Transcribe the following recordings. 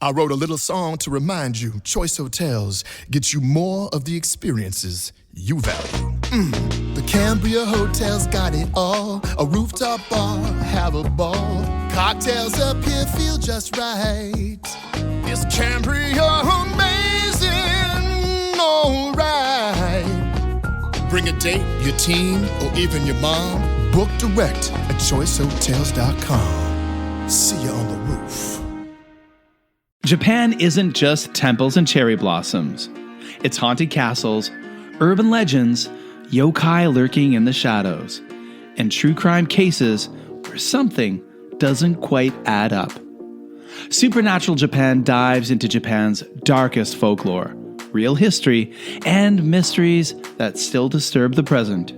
I wrote a little song to remind you, choice hotels get you more of the experiences you value. The Cambria Hotel's got it all. A rooftop bar, have a ball. Cocktails up here feel just right. Is Cambria amazing? Alright. Bring a date, your team, or even your mom. Book direct at choicehotels.com. See you on the roof. Japan isn't just temples and cherry blossoms. It's haunted castles, urban legends, yokai lurking in the shadows, and true crime cases where something doesn't quite add up. Supernatural Japan dives into Japan's darkest folklore, real history, and mysteries that still disturb the present.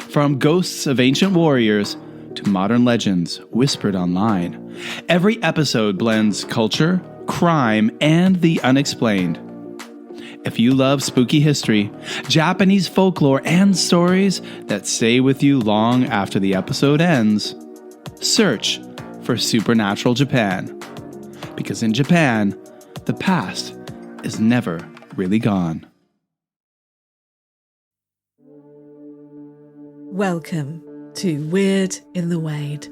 From ghosts of ancient warriors to modern legends whispered online, every episode blends culture, crime, and the unexplained. If you love spooky history, Japanese folklore, and stories that stay with you long after the episode ends, search for Supernatural Japan. Because in Japan, the past is never really gone. Welcome to Weird in the Wade,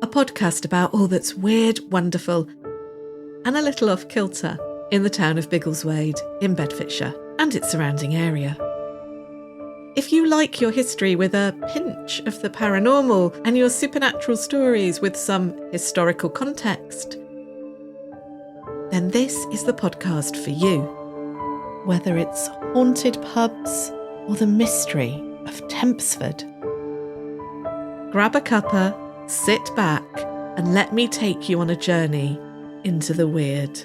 a podcast about all that's weird, wonderful, and a little off-kilter in the town of Biggleswade in Bedfordshire and its surrounding area. If you like your history with a pinch of the paranormal and your supernatural stories with some historical context, then this is the podcast for you. Whether it's haunted pubs or the mystery of Tempsford. Grab a cuppa, sit back, and let me take you on a journey into the weird.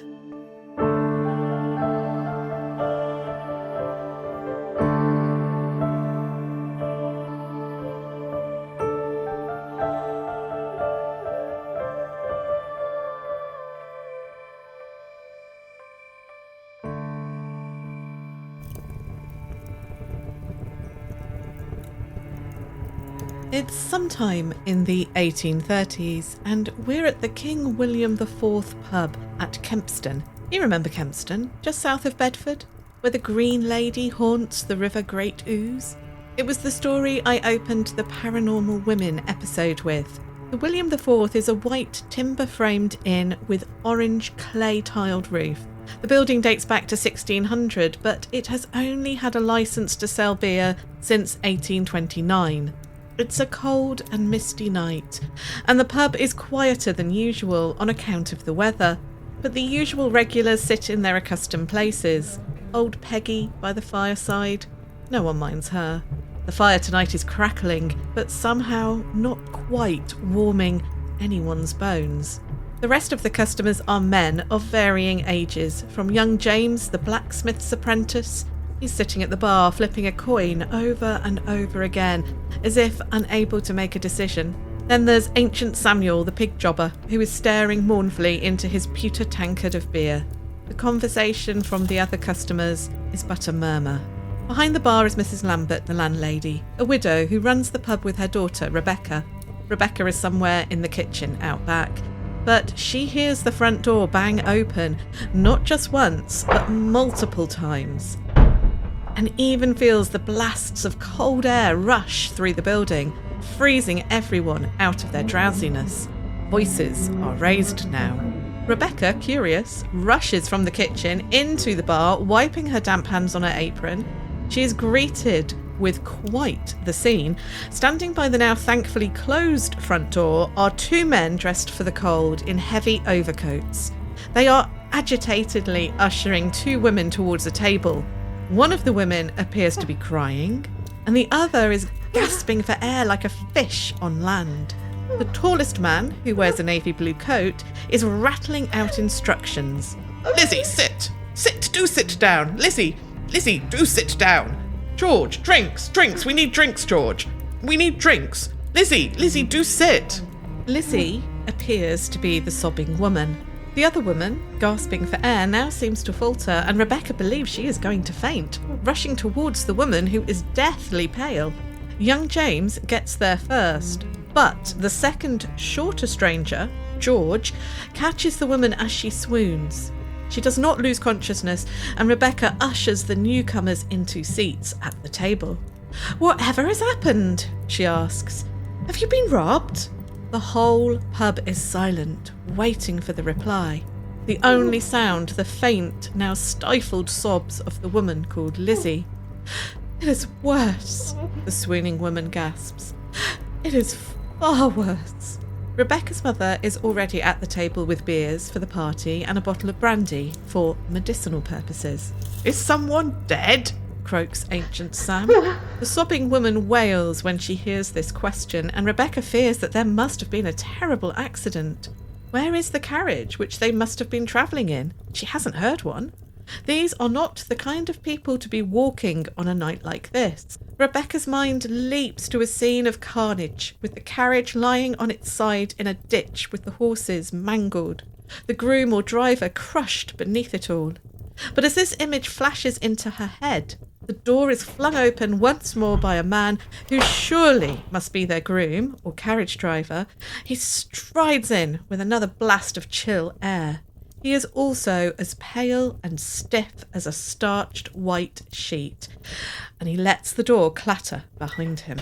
It's sometime in the 1830s, and we're at the King William IV pub at Kempston. You remember Kempston, just south of Bedford, where the Green Lady haunts the River Great Ouse? It was the story I opened the Paranormal Women episode with. The William IV is a white timber-framed inn with orange clay-tiled roof. The building dates back to 1600, but it has only had a licence to sell beer since 1829. It's a cold and misty night, and the pub is quieter than usual on account of the weather, but the usual regulars sit in their accustomed places. Old Peggy by the fireside. No one minds her. The fire tonight is crackling, but somehow not quite warming anyone's bones. The rest of the customers are men of varying ages, from young James, the blacksmith's apprentice. He's sitting at the bar, flipping a coin over and over again, as if unable to make a decision. Then there's Ancient Samuel, the pig jobber, who is staring mournfully into his pewter tankard of beer. The conversation from the other customers is but a murmur. Behind the bar is Mrs. Lambert, the landlady, a widow who runs the pub with her daughter, Rebecca. Rebecca is somewhere in the kitchen out back, but she hears the front door bang open, not just once, but multiple times, and even feels the blasts of cold air rush through the building, freezing everyone out of their drowsiness. Voices are raised now. Rebecca, curious, rushes from the kitchen into the bar, wiping her damp hands on her apron. She is greeted with quite the scene. Standing by the now thankfully closed front door are two men dressed for the cold in heavy overcoats. They are agitatedly ushering two women towards a table. One of the women appears to be crying, and the other is gasping for air like a fish on land. The tallest man, who wears a navy blue coat, is rattling out instructions. Lizzie, sit! Do sit down! Lizzie, do sit down! George, drinks! We need drinks, George! We need drinks! Lizzie, do sit! Lizzie appears to be the sobbing woman. The other woman, gasping for air, now seems to falter, and Rebecca believes she is going to faint, rushing towards the woman, who is deathly pale. Young James gets there first, but the second, shorter stranger, George, catches the woman as she swoons. She does not lose consciousness, and Rebecca ushers the newcomers into seats at the table. "Whatever has happened?" she asks. "Have you been robbed?" The whole pub is silent, waiting for the reply. The only sound, the faint, now stifled sobs of the woman called Lizzie. "It is worse," the swooning woman gasps. "It is far worse." Rebecca's mother is already at the table with beers for the party and a bottle of brandy for medicinal purposes. Is someone dead? Croaks Ancient Sam. The sobbing woman wails when she hears this question, and Rebecca fears that there must have been a terrible accident. Where is the carriage which they must have been travelling in? She hasn't heard one. These are not the kind of people to be walking on a night like this. Rebecca's mind leaps to a scene of carnage, with the carriage lying on its side in a ditch with the horses mangled, the groom or driver crushed beneath it all. But as this image flashes into her head, the door is flung open once more by a man who surely must be their groom or carriage driver. He strides in with another blast of chill air. He is also as pale and stiff as a starched white sheet, and he lets the door clatter behind him.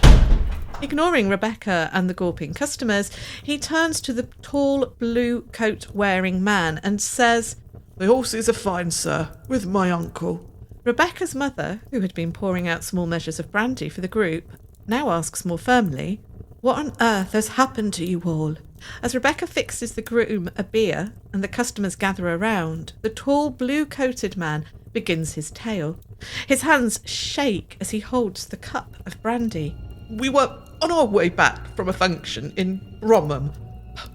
Ignoring Rebecca and the gawping customers, he turns to the tall blue coat-wearing man and says, "The horses are fine, sir, with my uncle." Rebecca's mother, who had been pouring out small measures of brandy for the group, now asks more firmly, "What on earth has happened to you all?" As Rebecca fixes the groom a beer and the customers gather around, the tall blue-coated man begins his tale. His hands shake as he holds the cup of brandy. "We were on our way back from a function in Bromham.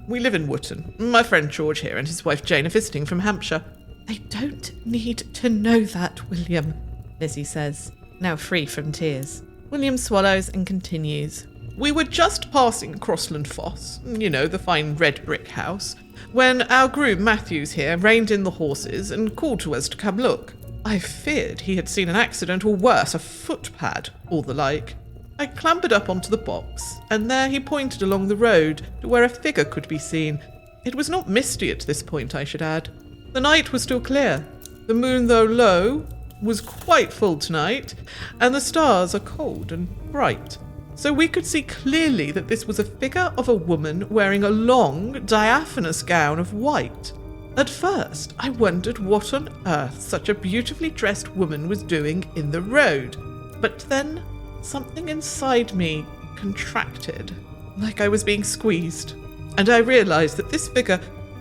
We live in Wootton. My friend George here and his wife Jane are visiting from Hampshire." "I don't need to know that, William," Lizzie says, now free from tears. William swallows and continues. "We were just passing Crossland Foss, you know, the fine red brick house, when our groom Matthews here reined in the horses and called to us to come look. I feared he had seen an accident, or worse, a footpad, or the like. I clambered up onto the box, and there he pointed along the road to where a figure could be seen. It was not misty at this point, I should add. The night was still clear. The moon, though low, was quite full tonight, and the stars are cold and bright. So we could see clearly that this was a figure of a woman wearing a long, diaphanous gown of white. At first, I wondered what on earth such a beautifully dressed woman was doing in the road. But then something inside me contracted, like I was being squeezed, and I realised that this figure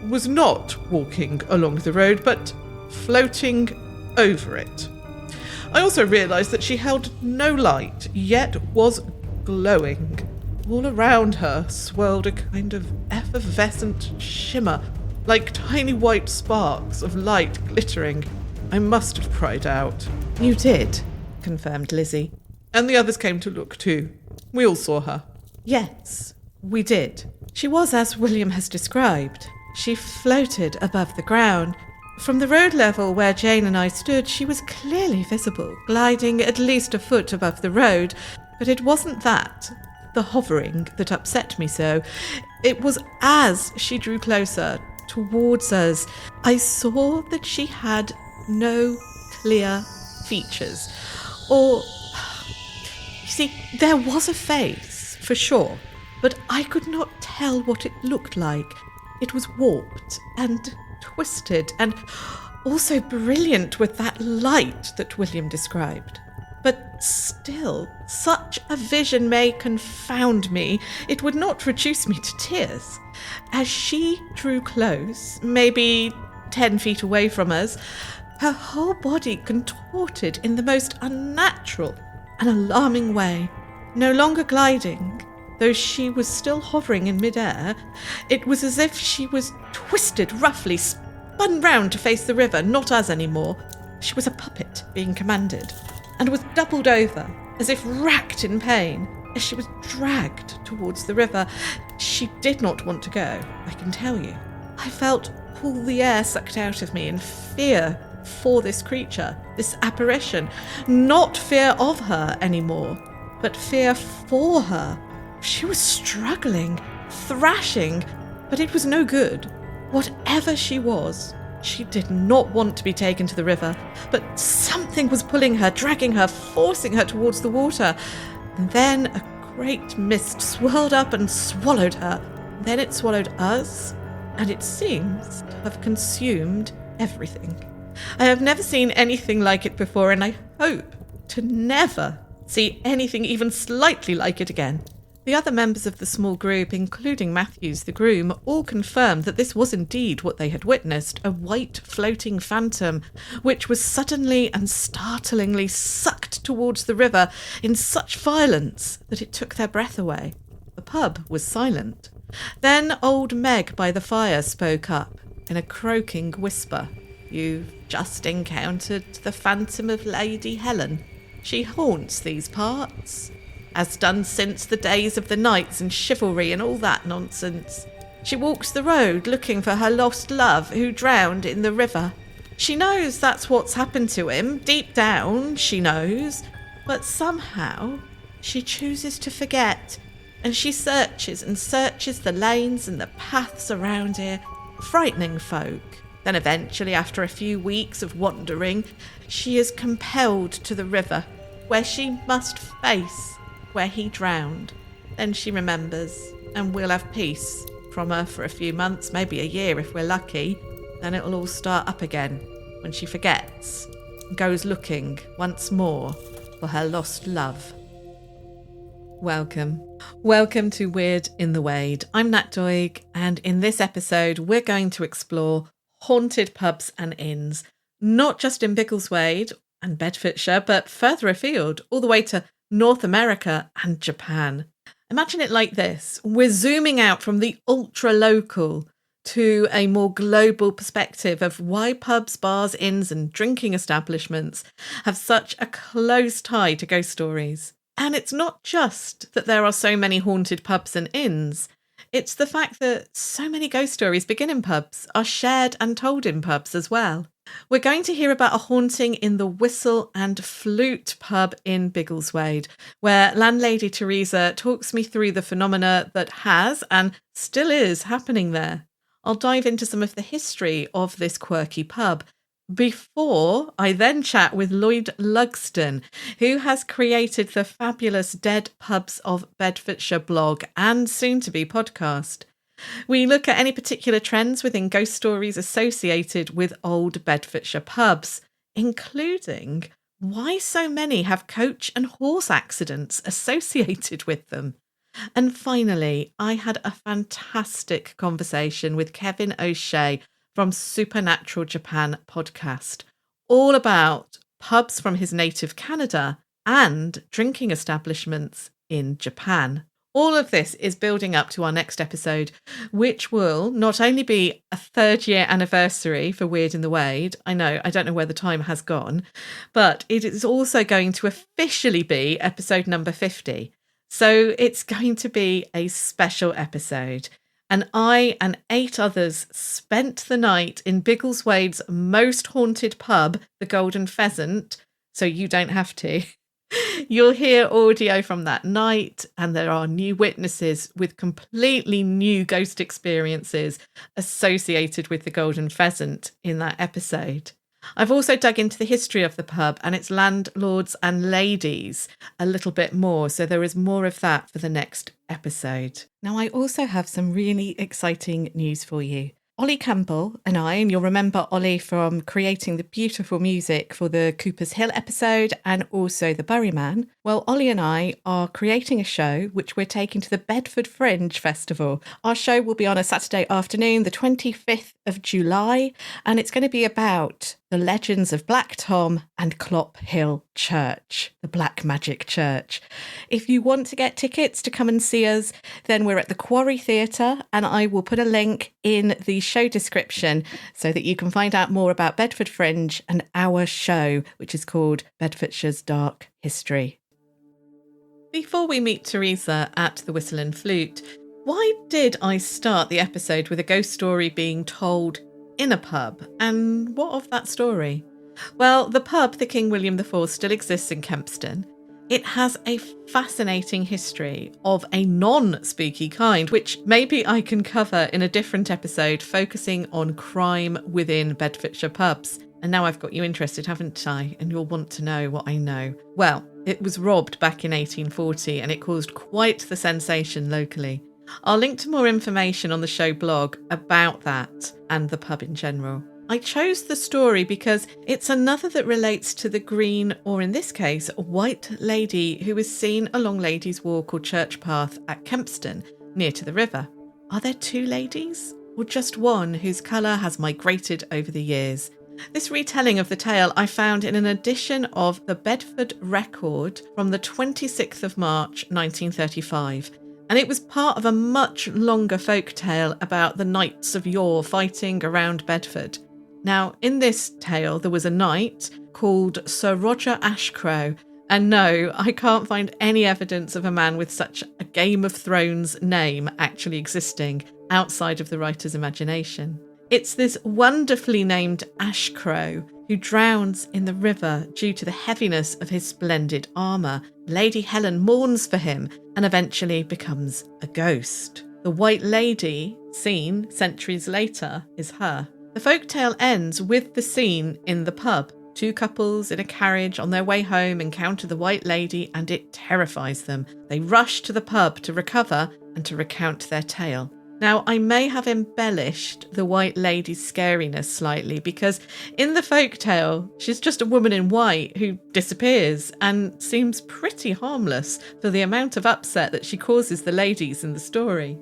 was not walking along the road, but floating over it. I also realised that she held no light, yet was glowing. All around her swirled a kind of effervescent shimmer, like tiny white sparks of light glittering. I must have cried out. "You did," confirmed Lizzie. And the others came to look too. We all saw her. "Yes, we did. She was as William has described. She floated above the ground. From the road level where Jane and I stood, she was clearly visible, gliding at least a foot above the road. But it wasn't that, the hovering, that upset me so. It was as she drew closer towards us, I saw that she had no clear features. Or, you see, there was a face, for sure, but I could not tell what it looked like. It was warped and twisted and also brilliant with that light that William described. But still, such a vision may confound me. It would not reduce me to tears. As she drew close, maybe 10 feet away from us, her whole body contorted in the most unnatural and alarming way. No longer gliding, though she was still hovering in midair, it was as if she was twisted roughly, spun round to face the river, not us anymore. She was a puppet being commanded, and was doubled over, as if racked in pain, as she was dragged towards the river. She did not want to go, I can tell you. I felt all the air sucked out of me in fear for this creature, this apparition. Not fear of her anymore, but fear for her. She was struggling, thrashing, But it was no good. Whatever she was, she did not want to be taken to the river, but something was pulling her, dragging her, forcing her towards the water. And then a great mist swirled up and swallowed her. Then it swallowed us, and it seems to have consumed everything. I have never seen anything like it before, and I hope to never see anything even slightly like it again. The other members of the small group, including Matthews, the groom, all confirmed that this was indeed what they had witnessed, a white floating phantom, which was suddenly and startlingly sucked towards the river in such violence that it took their breath away. The pub was silent. Then old Meg by the fire spoke up in a croaking whisper. "You've just encountered the phantom of Lady Helen. She haunts these parts. Has done since the days of the knights and chivalry and all that nonsense. She walks the road looking for her lost love who drowned in the river. She knows that's what's happened to him, deep down she knows, but somehow she chooses to forget, and she searches and searches the lanes and the paths around here, frightening folk. Then eventually, after a few weeks of wandering, she is compelled to the river, where she must face where he drowned. Then she remembers, and we'll have peace from her for a few months, maybe a year if we're lucky. Then it'll all start up again when she forgets and goes looking once more for her lost love." Welcome. Welcome to Weird in the Wade. I'm Nat Doig, and in this episode we're going to explore haunted pubs and inns, not just in Biggleswade and Bedfordshire, but further afield, all the way to North America and Japan. Imagine it like this. We're zooming out from the ultra-local to a more global perspective of why pubs, bars, inns and drinking establishments have such a close tie to ghost stories. And it's not just that there are so many haunted pubs and inns. It's the fact that so many ghost stories begin in pubs, are shared and told in pubs as well. We're going to hear about a haunting in the Whistle and Flute pub in Biggleswade, where landlady Theresa talks me through the phenomena that has and still is happening there. I'll dive into some of the history of this quirky pub before I then chat with Lloyd Lugsden, who has created the fabulous Dead Pubs of Bedfordshire blog and soon-to-be podcast. We look at any particular trends within ghost stories associated with old Bedfordshire pubs, including why so many have coach and horse accidents associated with them. And finally, I had a fantastic conversation with Kevin O'Shea from Supernatural Japan podcast, all about pubs from his native Canada and drinking establishments in Japan. All of this is building up to our next episode, which will not only be a 3rd-year anniversary for Weird in the Wade. I don't know where the time has gone, but it is also going to officially be episode number 50. So it's going to be a special episode. And I and 8 others spent the night in Biggleswade's most haunted pub, the Golden Pheasant, so you don't have to. You'll hear audio from that night, and there are new witnesses with completely new ghost experiences associated with the Golden Pheasant in that episode. I've also dug into the history of the pub and its landlords and ladies a little bit more, so there is more of that for the next episode. Now, I also have some really exciting news for you. Ollie Campbell and I, and you'll remember Ollie from creating the beautiful music for the Cooper's Hill episode and also the Buryman. Well, Ollie and I are creating a show which we're taking to the Bedford Fringe Festival. Our show will be on a Saturday afternoon, the 25th of July, and it's going to be about the legends of Black Tom and Clop Hill Church, the Black Magic Church. If you want to get tickets to come and see us, then we're at the Quarry Theatre, and I will put a link in the show description so that you can find out more about Bedford Fringe and our show, which is called Bedfordshire's Dark History. Before we meet Theresa at the Whistle and Flute, why did I start the episode with a ghost story being told in a pub? And what of that story? Well, the pub, the King William IV, still exists in Kempston. It has a fascinating history of a non-spooky kind, which maybe I can cover in a different episode focusing on crime within Bedfordshire pubs. And now I've got you interested, haven't I? And you'll want to know what I know. Well, it was robbed back in 1840 and it caused quite the sensation locally. I'll link to more information on the show blog about that and the pub in general. I chose the story because it's another that relates to the green, or in this case, white lady who was seen along Ladies' Walk or Church Path at Kempston, near to the river. Are there two ladies? Or just one whose colour has migrated over the years? This retelling of the tale I found in an edition of the Bedford Record from the 26th of March 1935, and it was part of a much longer folk tale about the knights of yore fighting around Bedford. Now, in this tale, there was a knight called Sir Roger Ashcrow, and no, I can't find any evidence of a man with such a Game of Thrones name actually existing outside of the writer's imagination. It's this wonderfully named Ashcrow who drowns in the river due to the heaviness of his splendid armour. Lady Helen mourns for him and eventually becomes a ghost. The White Lady, seen centuries later, is her. The folktale ends with the scene in the pub. Two couples in a carriage on their way home encounter the White Lady and it terrifies them. They rush to the pub to recover and to recount their tale. Now, I may have embellished the White Lady's scariness slightly because in the folktale, she's just a woman in white who disappears and seems pretty harmless for the amount of upset that she causes the ladies in the story.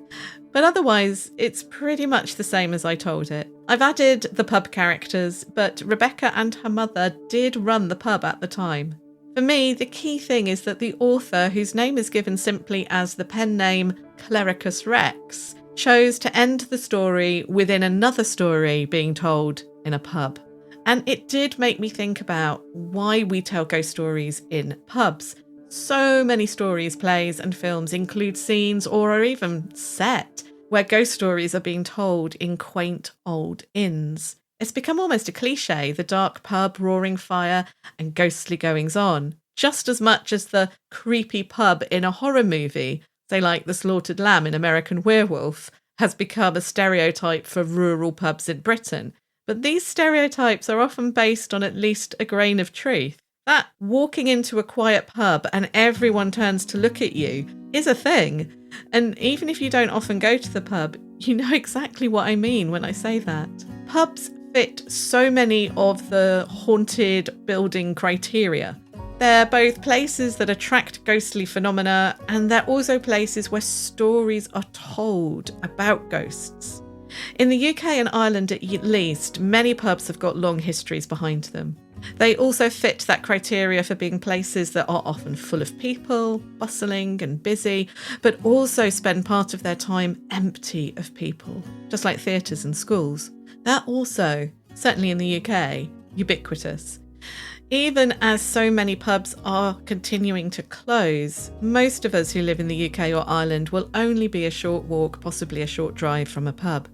But otherwise, it's pretty much the same as I told it. I've added the pub characters, but Rebecca and her mother did run the pub at the time. For me, the key thing is that the author, whose name is given simply as the pen name Clericus Rex, chose to end the story within another story being told in a pub. And it did make me think about why we tell ghost stories in pubs. So many stories, plays and films include scenes or are even set where ghost stories are being told in quaint old inns. It's become almost a cliche, the dark pub, roaring fire and ghostly goings on, just as much as the creepy pub in a horror movie, say like The Slaughtered Lamb in American Werewolf, has become a stereotype for rural pubs in Britain. But these stereotypes are often based on at least a grain of truth. That walking into a quiet pub and everyone turns to look at you is a thing. And even if you don't often go to the pub, you know exactly what I mean when I say that. Pubs fit so many of the haunted building criteria. They're both places that attract ghostly phenomena, and they're also places where stories are told about ghosts. In the UK and Ireland at least, many pubs have got long histories behind them. They also fit that criteria for being places that are often full of people, bustling and busy, but also spend part of their time empty of people, just like theatres and schools. They're also, certainly in the UK, ubiquitous. Even as so many pubs are continuing to close, most of us who live in the UK or Ireland will only be a short walk, possibly a short drive from a pub.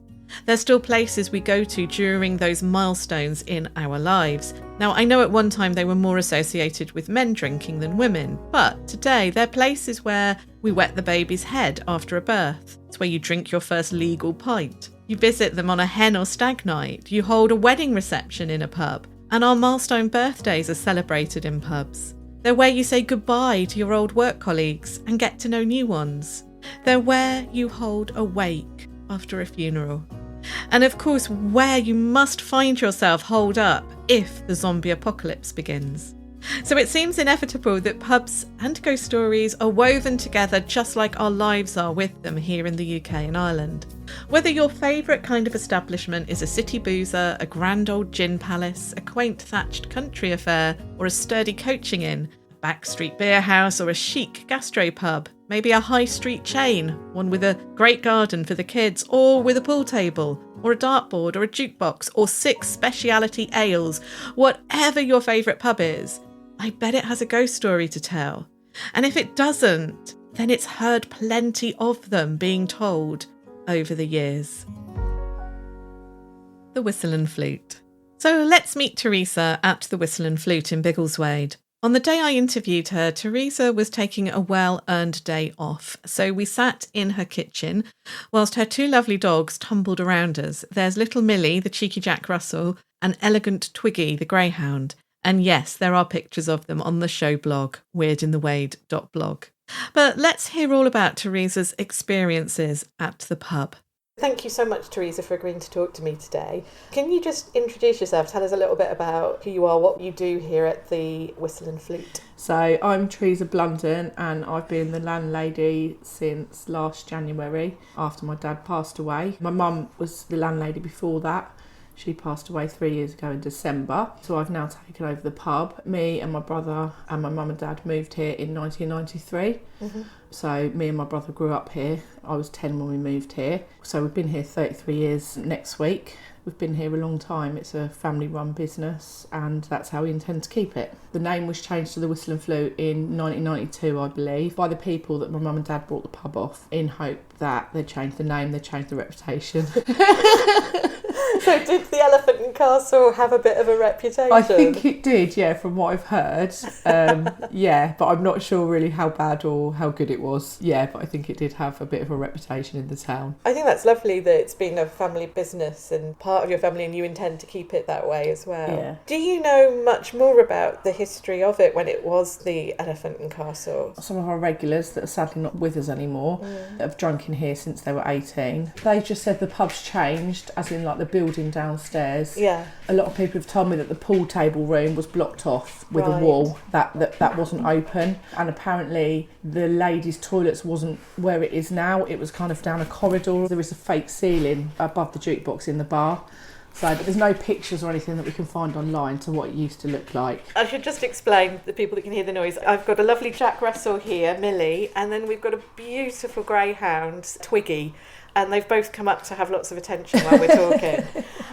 They're still places we go to during those milestones in our lives. Now, I know at one time they were more associated with men drinking than women, but today they're places where we wet the baby's head after a birth. It's where you drink your first legal pint. You visit them on a hen or stag night. You hold a wedding reception in a pub. And our milestone birthdays are celebrated in pubs. They're where you say goodbye to your old work colleagues and get to know new ones. They're where you hold a wake after a funeral. And of course, where you must find yourself holed up if the zombie apocalypse begins. So it seems inevitable that pubs and ghost stories are woven together just like our lives are with them here in the UK and Ireland. Whether your favourite kind of establishment is a city boozer, a grand old gin palace, a quaint thatched country affair, or a sturdy coaching inn, a backstreet beer house or a chic gastropub, maybe a high street chain, one with a great garden for the kids, or with a pool table, or a dartboard or a jukebox, or 6 speciality ales, whatever your favourite pub is, I bet it has a ghost story to tell. And if it doesn't, then it's heard plenty of them being told over the years. The Whistle and Flute. So let's meet Theresa at the Whistle and Flute in Biggleswade. On the day I interviewed her, Theresa was taking a well-earned day off. So we sat in her kitchen whilst her 2 lovely dogs tumbled around us. There's little Millie, the cheeky Jack Russell, and elegant Twiggy, the greyhound. And yes, there are pictures of them on the show blog, weirdinthewade.blog. But let's hear all about Theresa's experiences at the pub. Thank you so much, Theresa, for agreeing to talk to me today. Can you just introduce yourself? Tell us a little bit about who you are, what you do here at the Whistle and Flute. So I'm Theresa Blunden, and I've been the landlady since last January after my dad passed away. My mum was the landlady before that. She passed away 3 years ago in December. So I've now taken over the pub. Me and my brother and my mum and dad moved here in 1993. Mm-hmm. So me and my brother grew up here. I was 10 when we moved here. So we've been here 33 years next week. We've been here a long time. It's a family-run business, and that's how we intend to keep it. The name was changed to the Whistle and Flute in 1992, I believe, by the people that my mum and dad bought the pub off, in hope that they'd change the name, they'd change the reputation. So did the Elephant and Castle have a bit of a reputation? I think it did, yeah, from what I've heard. Yeah, but I'm not sure really how bad or how good it was. Yeah, but I think it did have a bit of a reputation in the town. I think that's lovely that it's been a family business and part of your family, and you intend to keep it that way as well. Yeah. Do you know much more about the history of it when it was the Elephant and Castle? Some of our regulars that are sadly not with us anymore, that have drunk in here since they were 18, they just said the pub's changed, as in like the building downstairs. Yeah. A lot of people have told me that the pool table room was blocked off with Right. a wall, that wasn't open, and apparently the ladies' toilets wasn't where it is now. It was kind of down a corridor. There is a fake ceiling above the jukebox in the bar. So, but there's no pictures or anything that we can find online to what it used to look like. I should just explain the people that can hear the noise. I've got a lovely Jack Russell here, Millie, and then we've got a beautiful greyhound, Twiggy, and they've both come up to have lots of attention while we're talking.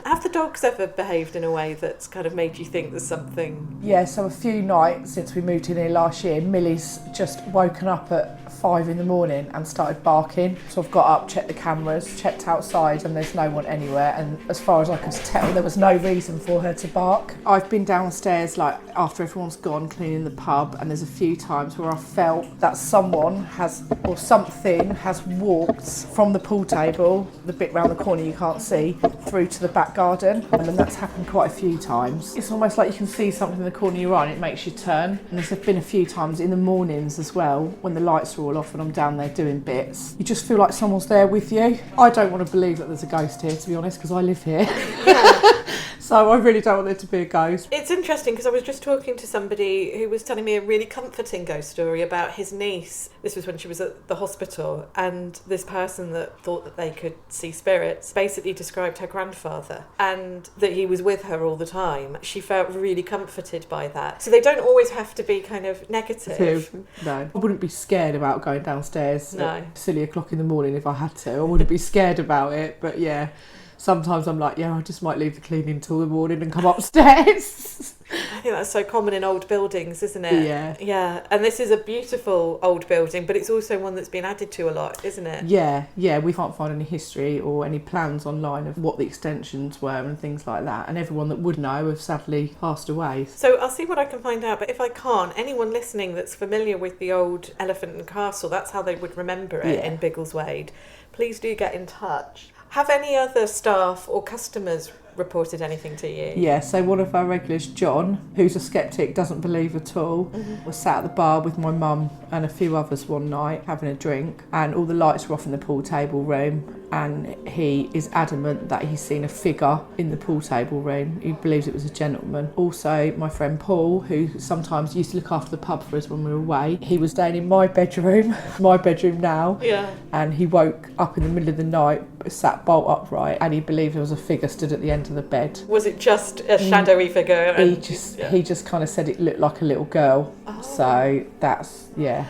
Have the dogs ever behaved in a way that's kind of made you think there's something? Yeah, so a few nights since we moved in here last year, Millie's just woken up at 5 in the morning and started barking. So I've got up, checked the cameras, checked outside, and there's no one anywhere. And as far as I could tell, there was no reason for her to bark. I've been downstairs, like after everyone's gone, cleaning the pub, and there's a few times where I felt that someone has, or something has walked from the pool table, the bit round the corner you can't see, through to the back garden. And that's happened quite a few times. It's almost like you can see something in the corner you're on, it makes you turn. And there's been a few times in the mornings as well, when the lights are all off and I'm down there doing bits. You just feel like someone's there with you. I don't want to believe that there's a ghost here, to be honest, because I live here. So I really don't want there to be a ghost. It's interesting because I was just talking to somebody who was telling me a really comforting ghost story about his niece. This was when she was at the hospital, and this person that thought that they could see spirits basically described her grandfather and that he was with her all the time. She felt really comforted by that. So they don't always have to be kind of negative. No. I wouldn't be scared about going downstairs No. at silly o'clock in the morning if I had to. I wouldn't be scared about it, but yeah. Sometimes I'm like, yeah, I just might leave the cleaning until the morning and come upstairs. I think that's so common in old buildings, isn't it? Yeah. Yeah, and this is a beautiful old building, but it's also one that's been added to a lot, isn't it? Yeah, we can't find any history or any plans online of what the extensions were and things like that. And everyone that would know have sadly passed away. So I'll see what I can find out, but if I can't, anyone listening that's familiar with the old Elephant and Castle, that's how they would remember it in Biggleswade, please do get in touch. Have any other staff or customers reported anything to you? Yeah, so one of our regulars, John, who's a skeptic, doesn't believe at all, was sat at the bar with my mum and a few others one night having a drink, and all the lights were off in the pool table room, and he is adamant that he's seen a figure in the pool table room. He believes it was a gentleman. Also, my friend Paul, who sometimes used to look after the pub for us when we were away, he was staying in my bedroom now, and he woke up in the middle of the night, sat bolt upright, and he believed there was a figure stood at the end of the bed. Was it just a shadowy figure? He just kind of said it looked like a little girl. Oh. So that's, yeah.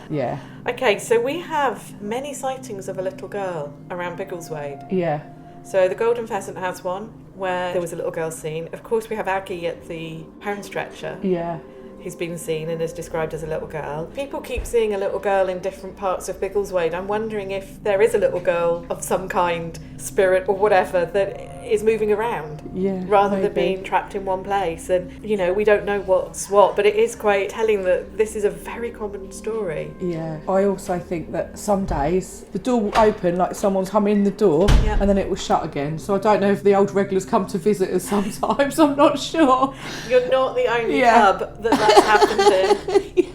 Okay, so we have many sightings of a little girl around Biggleswade. Yeah. So the Golden Pheasant has one where there was a little girl seen. Of course, we have Aggie at the pound stretcher. Yeah. Who's been seen and is described as a little girl. People keep seeing a little girl in different parts of Biggleswade. I'm wondering if there is a little girl of some kind, spirit or whatever, that is moving around rather than being trapped in one place. And, you know, we don't know what's what, but it is quite telling that this is a very common story. Yeah. I also think that some days the door will open, like someone's come in the door, and then it will shut again. So I don't know if the old regulars come to visit us sometimes. I'm not sure. You're not the only pub that's happened in.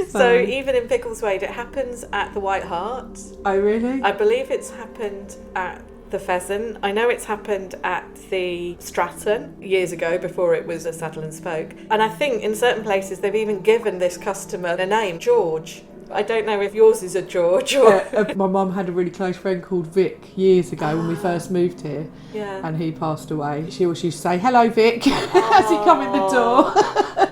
So even in Biggleswade, it happens at the White Hart. Oh, really? I believe it's happened at the Pheasant. I know it's happened at the Stratton years ago before it was a Saddle and Spoke. And I think in certain places they've even given this customer a name, George. I don't know if yours is a George or... My mum had a really close friend called Vic years ago when we first moved here, and he passed away. She always used to say, "Hello, Vic," as he come in the door.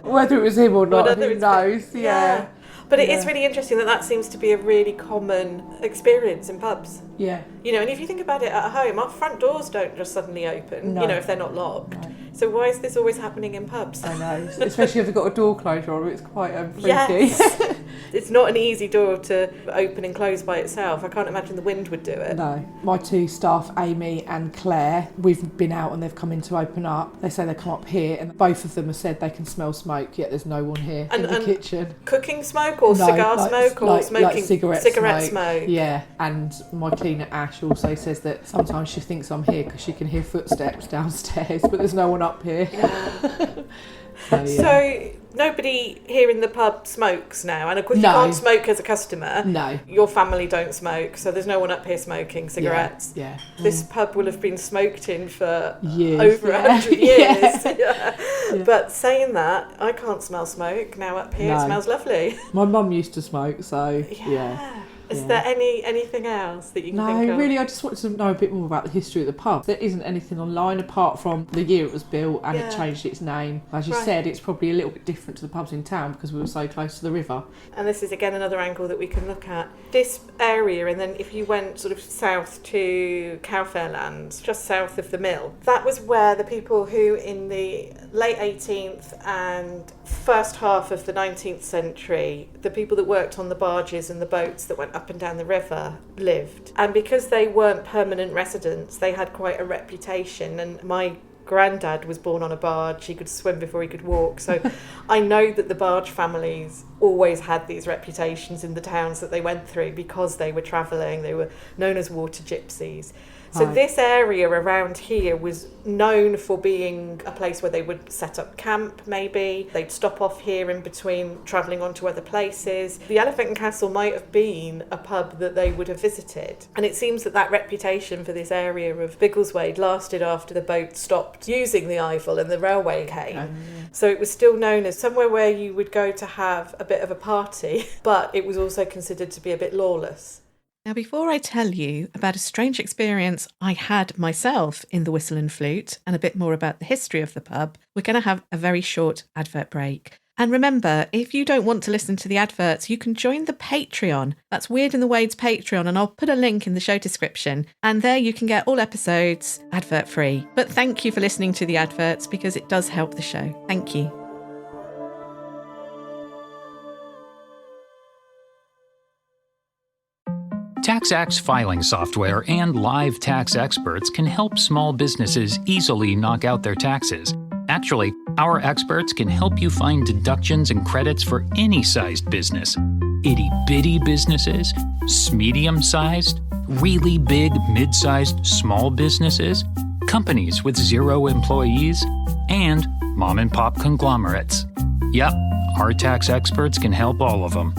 Whether it was him or not, who knows? Yeah. But it is really interesting that seems to be a really common experience in pubs. Yeah. You know, and if you think about it at home, our front doors don't just suddenly open, you know, if they're not locked. No. So why is this always happening in pubs? I know, especially if they've got a door closure on it, it's quite freaky. Yes. It's not an easy door to open and close by itself. I can't imagine the wind would do it. No. My two staff, Amy and Claire, we've been out and they've come in to open up. They say they come up here and both of them have said they can smell smoke, yet there's no one here in the kitchen. Cooking smoke or cigar smoke or smoking? Like cigarette smoke. Yeah, and my cleaner Ash also says that sometimes she thinks I'm here because she can hear footsteps downstairs, but there's no one up here. Yeah. So nobody here in the pub smokes now, and of course you can't smoke as a customer. No. Your family don't smoke, so there's no one up here smoking cigarettes. Yeah. This pub will have been smoked in for years, over 100 years. Yeah. But saying that, I can't smell smoke now up here. It smells lovely. My mum used to smoke, so yeah. Is there anything else that you can think of? No, really, I just wanted to know a bit more about the history of the pub. There isn't anything online apart from the year it was built and it changed its name. As you said, it's probably a little bit different to the pubs in town because we were so close to the river. And this is again another angle that we can look at. This area, and then if you went sort of south to Cowfairlands, just south of the mill, that was where the people who in the late 18th and first half of the 19th century, the people that worked on the barges and the boats that went up and down the river lived. And because they weren't permanent residents, they had quite a reputation. And my granddad was born on a barge. He could swim before he could walk. So I know that the barge families always had these reputations in the towns that they went through because they were travelling. They were known as water gypsies. So this area around here was known for being a place where they would set up camp, maybe. They'd stop off here in between travelling on to other places. The Elephant and Castle might have been a pub that they would have visited. And it seems that reputation for this area of Biggleswade lasted after the boat stopped using the Ivel and the railway came. So it was still known as somewhere where you would go to have a bit of a party, but it was also considered to be a bit lawless. Now, before I tell you about a strange experience I had myself in the Whistle and Flute and a bit more about the history of the pub, we're going to have a very short advert break. And remember, if you don't want to listen to the adverts, you can join the Patreon. That's Weird in the Wade's Patreon, and I'll put a link in the show description. And there you can get all episodes advert-free. But thank you for listening to the adverts because it does help the show. Thank you. TaxAct's filing software and live tax experts can help small businesses easily knock out their taxes. Actually, our experts can help you find deductions and credits for any sized business. Itty-bitty businesses, medium-sized, really big, mid-sized, small businesses, companies with 0 employees, and mom-and-pop conglomerates. Yep, our tax experts can help all of them.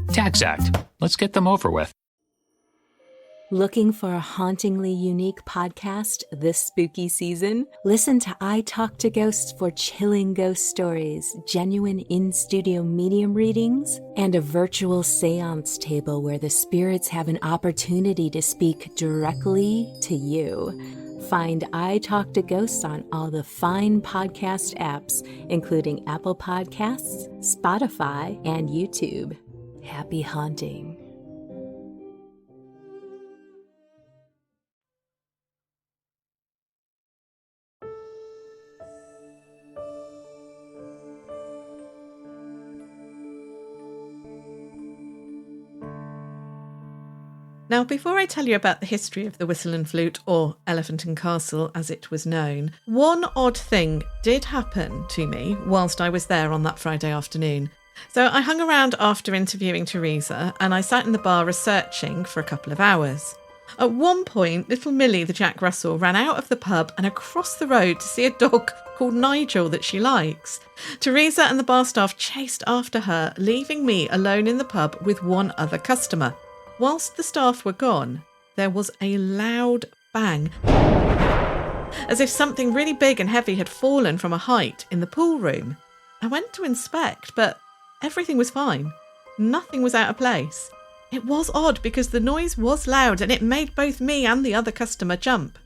TaxAct. Let's get them over with. Looking for a hauntingly unique podcast this spooky season? Listen to I Talk to Ghosts for chilling ghost stories, genuine in-studio medium readings, and a virtual seance table where the spirits have an opportunity to speak directly to you. Find I Talk to Ghosts on all the fine podcast apps, including Apple Podcasts, Spotify, and YouTube. Happy haunting. Now, before I tell you about the history of the Whistle and Flute, or Elephant and Castle as it was known, one odd thing did happen to me whilst I was there on that Friday afternoon. So I hung around after interviewing Theresa and I sat in the bar researching for a couple of hours. At one point, little Millie the Jack Russell ran out of the pub and across the road to see a dog called Nigel that she likes. Theresa and the bar staff chased after her, leaving me alone in the pub with one other customer. Whilst the staff were gone, there was a loud bang, as if something really big and heavy had fallen from a height in the pool room. I went to inspect, but everything was fine. Nothing was out of place. It was odd because the noise was loud and it made both me and the other customer jump.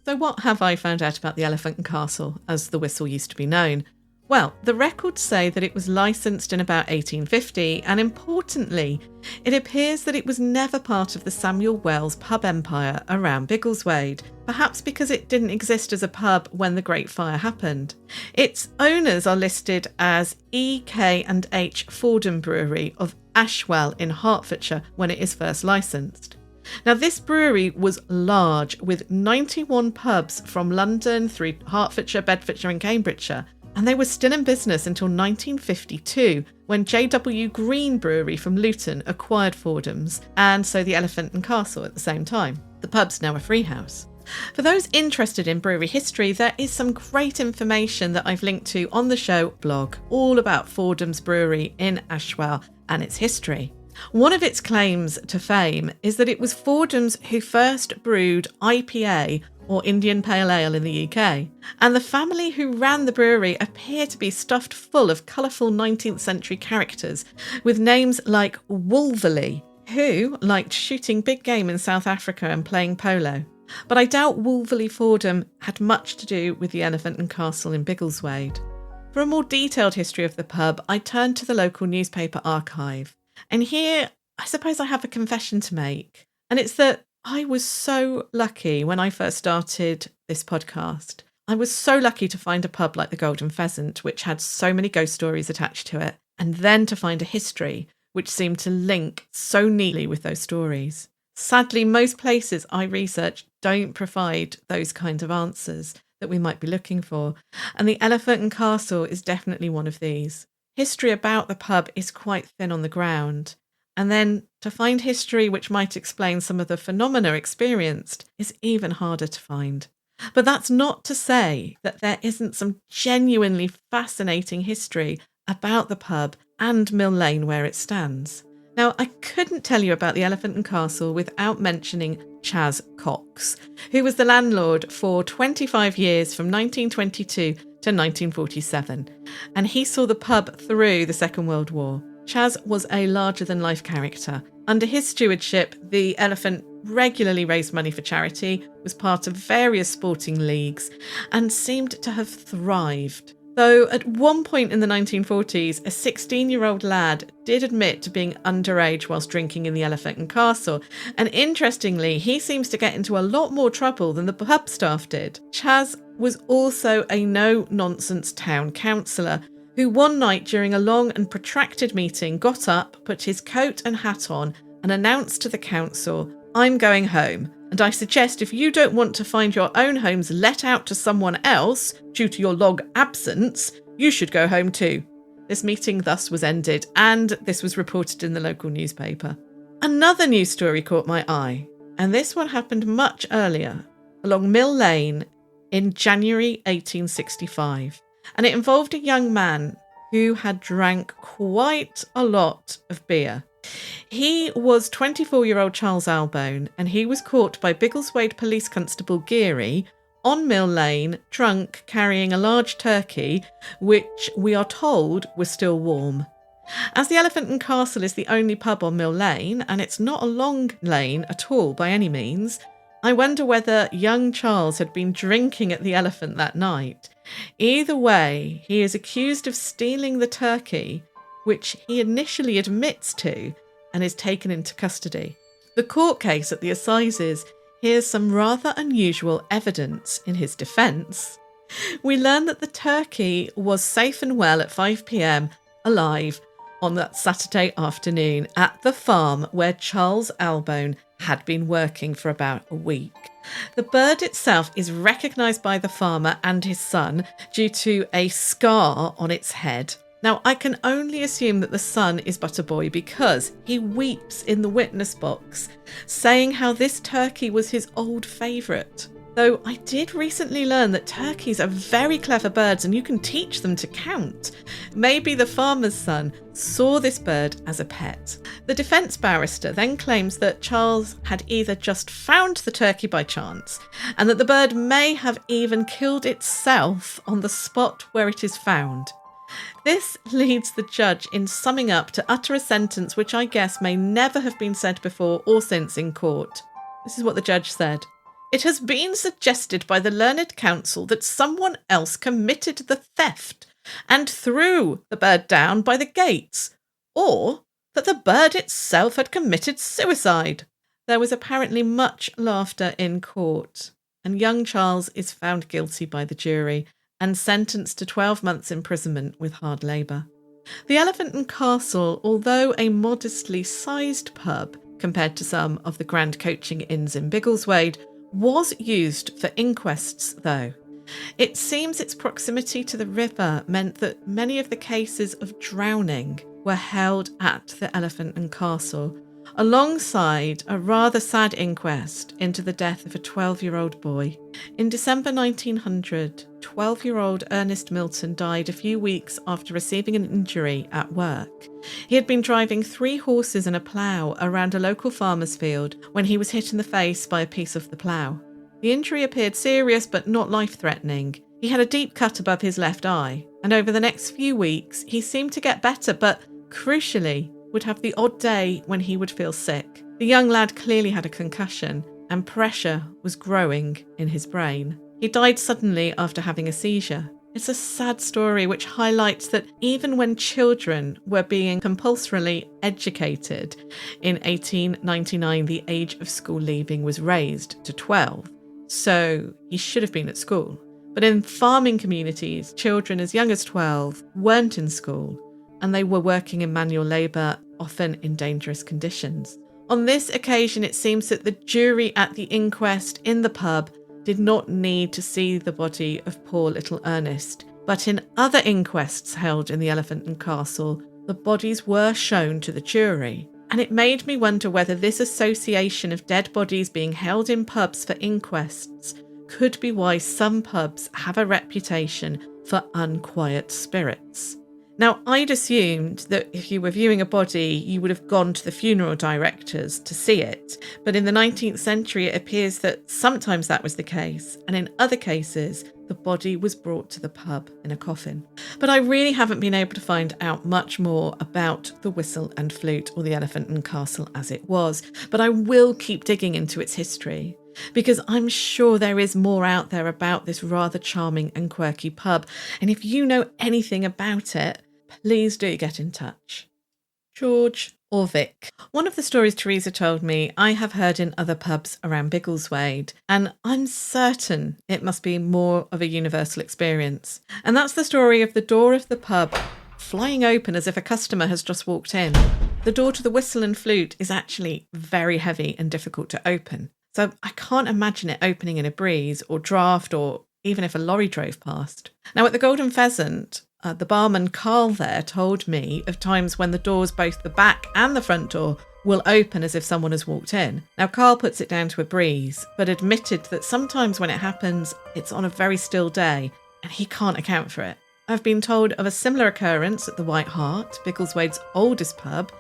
So what have I found out about the Elephant and Castle, as the Whistle used to be known? Well, the records say that it was licensed in about 1850, and importantly, it appears that it was never part of the Samuel Wells pub empire around Biggleswade, perhaps because it didn't exist as a pub when the Great Fire happened. Its owners are listed as E.K.&H Fordham Brewery of Ashwell in Hertfordshire when it is first licensed. Now, this brewery was large, with 91 pubs from London through Hertfordshire, Bedfordshire and Cambridgeshire, and they were still in business until 1952, when J.W. Green Brewery from Luton acquired Fordham's, and so the Elephant and Castle at the same time. The pub's now a free house. For those interested in brewery history, there is some great information that I've linked to on the show blog, all about Fordham's Brewery in Ashwell and its history. One of its claims to fame is that it was Fordham's who first brewed IPA, or Indian Pale Ale, in the UK, and the family who ran the brewery appear to be stuffed full of colourful 19th century characters with names like Wolverley, who liked shooting big game in South Africa and playing polo. But I doubt Wolverley Fordham had much to do with the Elephant and Castle in Biggleswade. For a more detailed history of the pub, I turned to the local newspaper archive. And here, I suppose I have a confession to make. And it's that I was so lucky when I first started this podcast. I was so lucky to find a pub like the Golden Pheasant, which had so many ghost stories attached to it, and then to find a history which seemed to link so neatly with those stories. Sadly, most places I research don't provide those kinds of answers that we might be looking for, and the Elephant and Castle is definitely one of these. History about the pub is quite thin on the ground, and then to find history which might explain some of the phenomena experienced is even harder to find. But that's not to say that there isn't some genuinely fascinating history about the pub and Mill Lane where it stands. Now, I couldn't tell you about the Elephant and Castle without mentioning Chas Cox, who was the landlord for 25 years from 1922 to 1947, and he saw the pub through the Second World War. Chas was a larger-than-life character. Under his stewardship, the Elephant regularly raised money for charity, was part of various sporting leagues, and seemed to have thrived. Though at one point in the 1940s, a 16-year-old lad did admit to being underage whilst drinking in the Elephant and Castle, and interestingly, he seems to get into a lot more trouble than the pub staff did. Chas was also a no-nonsense town councillor, who one night during a long and protracted meeting got up, put his coat and hat on, and announced to the council, "I'm going home, and I suggest if you don't want to find your own homes let out to someone else due to your long absence, you should go home too." This meeting thus was ended, and this was reported in the local newspaper. Another news story caught my eye, and this one happened much earlier, along Mill Lane in January 1865, and it involved a young man who had drank quite a lot of beer. He was 24-year-old Charles Albone, and he was caught by Biggleswade Police Constable Geary on Mill Lane, drunk, carrying a large turkey, which we are told was still warm. As the Elephant and Castle is the only pub on Mill Lane, and it's not a long lane at all by any means, I wonder whether young Charles had been drinking at the Elephant that night. Either way, he is accused of stealing the turkey, which he initially admits to, and is taken into custody. The court case at the assizes hears some rather unusual evidence in his defence. We learn that the turkey was safe and well at 5 p.m, alive, on that Saturday afternoon at the farm where Charles Albone had been working for about a week. The bird itself is recognised by the farmer and his son due to a scar on its head. Now, I can only assume that the son is but a boy because he weeps in the witness box, saying how this turkey was his old favourite. Though I did recently learn that turkeys are very clever birds and you can teach them to count. Maybe the farmer's son saw this bird as a pet. The defence barrister then claims that Charles had either just found the turkey by chance and that the bird may have even killed itself on the spot where it is found. This leads the judge in summing up to utter a sentence which I guess may never have been said before or since in court. This is what the judge said. It has been suggested by the learned counsel that someone else committed the theft and threw the bird down by the gates, or that the bird itself had committed suicide. There was apparently much laughter in court, and young Charles is found guilty by the jury and sentenced to 12 months imprisonment with hard labour. The Elephant and Castle, although a modestly sized pub compared to some of the grand coaching inns in Biggleswade, was used for inquests though. It seems its proximity to the river meant that many of the cases of drowning were held at the Elephant and Castle, alongside a rather sad inquest into the death of a 12-year-old boy. In December 1900, 12-year-old Ernest Milton died a few weeks after receiving an injury at work. He had been driving 3 horses and a plough around a local farmer's field when he was hit in the face by a piece of the plough. The injury appeared serious but not life-threatening. He had a deep cut above his left eye, and over the next few weeks he seemed to get better, but crucially would have the odd day when he would feel sick. The young lad clearly had a concussion, and pressure was growing in his brain. He died suddenly after having a seizure. It's a sad story which highlights that even when children were being compulsorily educated, in 1899 the age of school leaving was raised to 12, so he should have been at school. But in farming communities, children as young as 12 weren't in school, and they were working in manual labour, often in dangerous conditions. On this occasion, it seems that the jury at the inquest in the pub did not need to see the body of poor little Ernest, but in other inquests held in the Elephant and Castle, the bodies were shown to the jury. And it made me wonder whether this association of dead bodies being held in pubs for inquests could be why some pubs have a reputation for unquiet spirits. Now, I'd assumed that if you were viewing a body, you would have gone to the funeral directors to see it. But in the 19th century, it appears that sometimes that was the case, and in other cases, the body was brought to the pub in a coffin. But I really haven't been able to find out much more about the Whistle and Flute, or the Elephant and Castle as it was, but I will keep digging into its history, because I'm sure there is more out there about this rather charming and quirky pub, and if you know anything about it, please do get in touch. George or Vic. One of the stories Theresa told me I have heard in other pubs around Biggleswade, and I'm certain it must be more of a universal experience. And that's the story of the door of the pub flying open as if a customer has just walked in. The door to the Whistle and Flute is actually very heavy and difficult to open, so I can't imagine it opening in a breeze or draft or even if a lorry drove past. Now at the Golden Pheasant, the barman Carl there told me of times when the doors, both the back and the front door, will open as if someone has walked in. Now Carl puts it down to a breeze, but admitted that sometimes when it happens, it's on a very still day, and he can't account for it. I've been told of a similar occurrence at the White Hart, Biggleswade's oldest pub,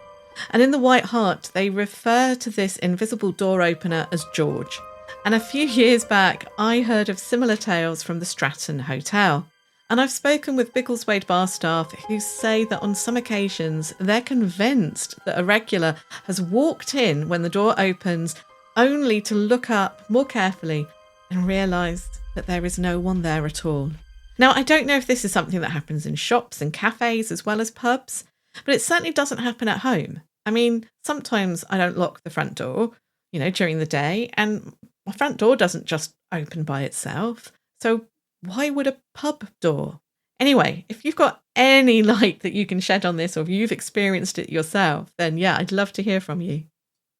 and in the White Hart they refer to this invisible door opener as George. And a few years back, I heard of similar tales from the Stratton Hotel. And I've spoken with Biggleswade bar staff who say that on some occasions they're convinced that a regular has walked in when the door opens, only to look up more carefully and realise that there is no one there at all. Now, I don't know if this is something that happens in shops and cafes as well as pubs, but it certainly doesn't happen at home. I mean, sometimes I don't lock the front door, during the day, and my front door doesn't just open by itself. So why would a pub door? Anyway, if you've got any light that you can shed on this, or if you've experienced it yourself, then yeah, I'd love to hear from you.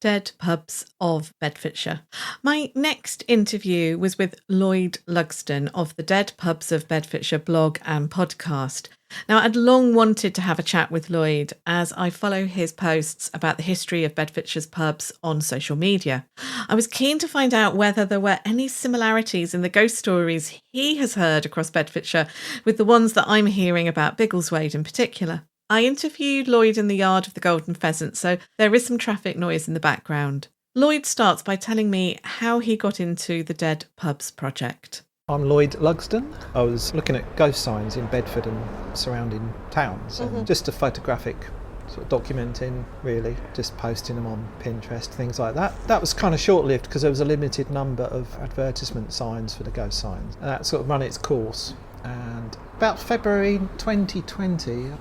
Dead Pubs of Bedfordshire. My next interview was with Lloyd Lugsden of the Dead Pubs of Bedfordshire blog and podcast. Now, I'd long wanted to have a chat with Lloyd as I follow his posts about the history of Bedfordshire's pubs on social media. I was keen to find out whether there were any similarities in the ghost stories he has heard across Bedfordshire with the ones that I'm hearing about Biggleswade in particular. I interviewed Lloyd in the yard of the Golden Pheasant, so there is some traffic noise in the background. Lloyd starts by telling me how he got into the Dead Pubs project. I'm Lloyd Lugsden. I was looking at ghost signs in Bedford and surrounding towns, and just a photographic sort of documenting, really, just posting them on Pinterest, things like that. That was kind of short-lived because there was a limited number of advertisement signs for the ghost signs, and that sort of run its course. And about February 2020,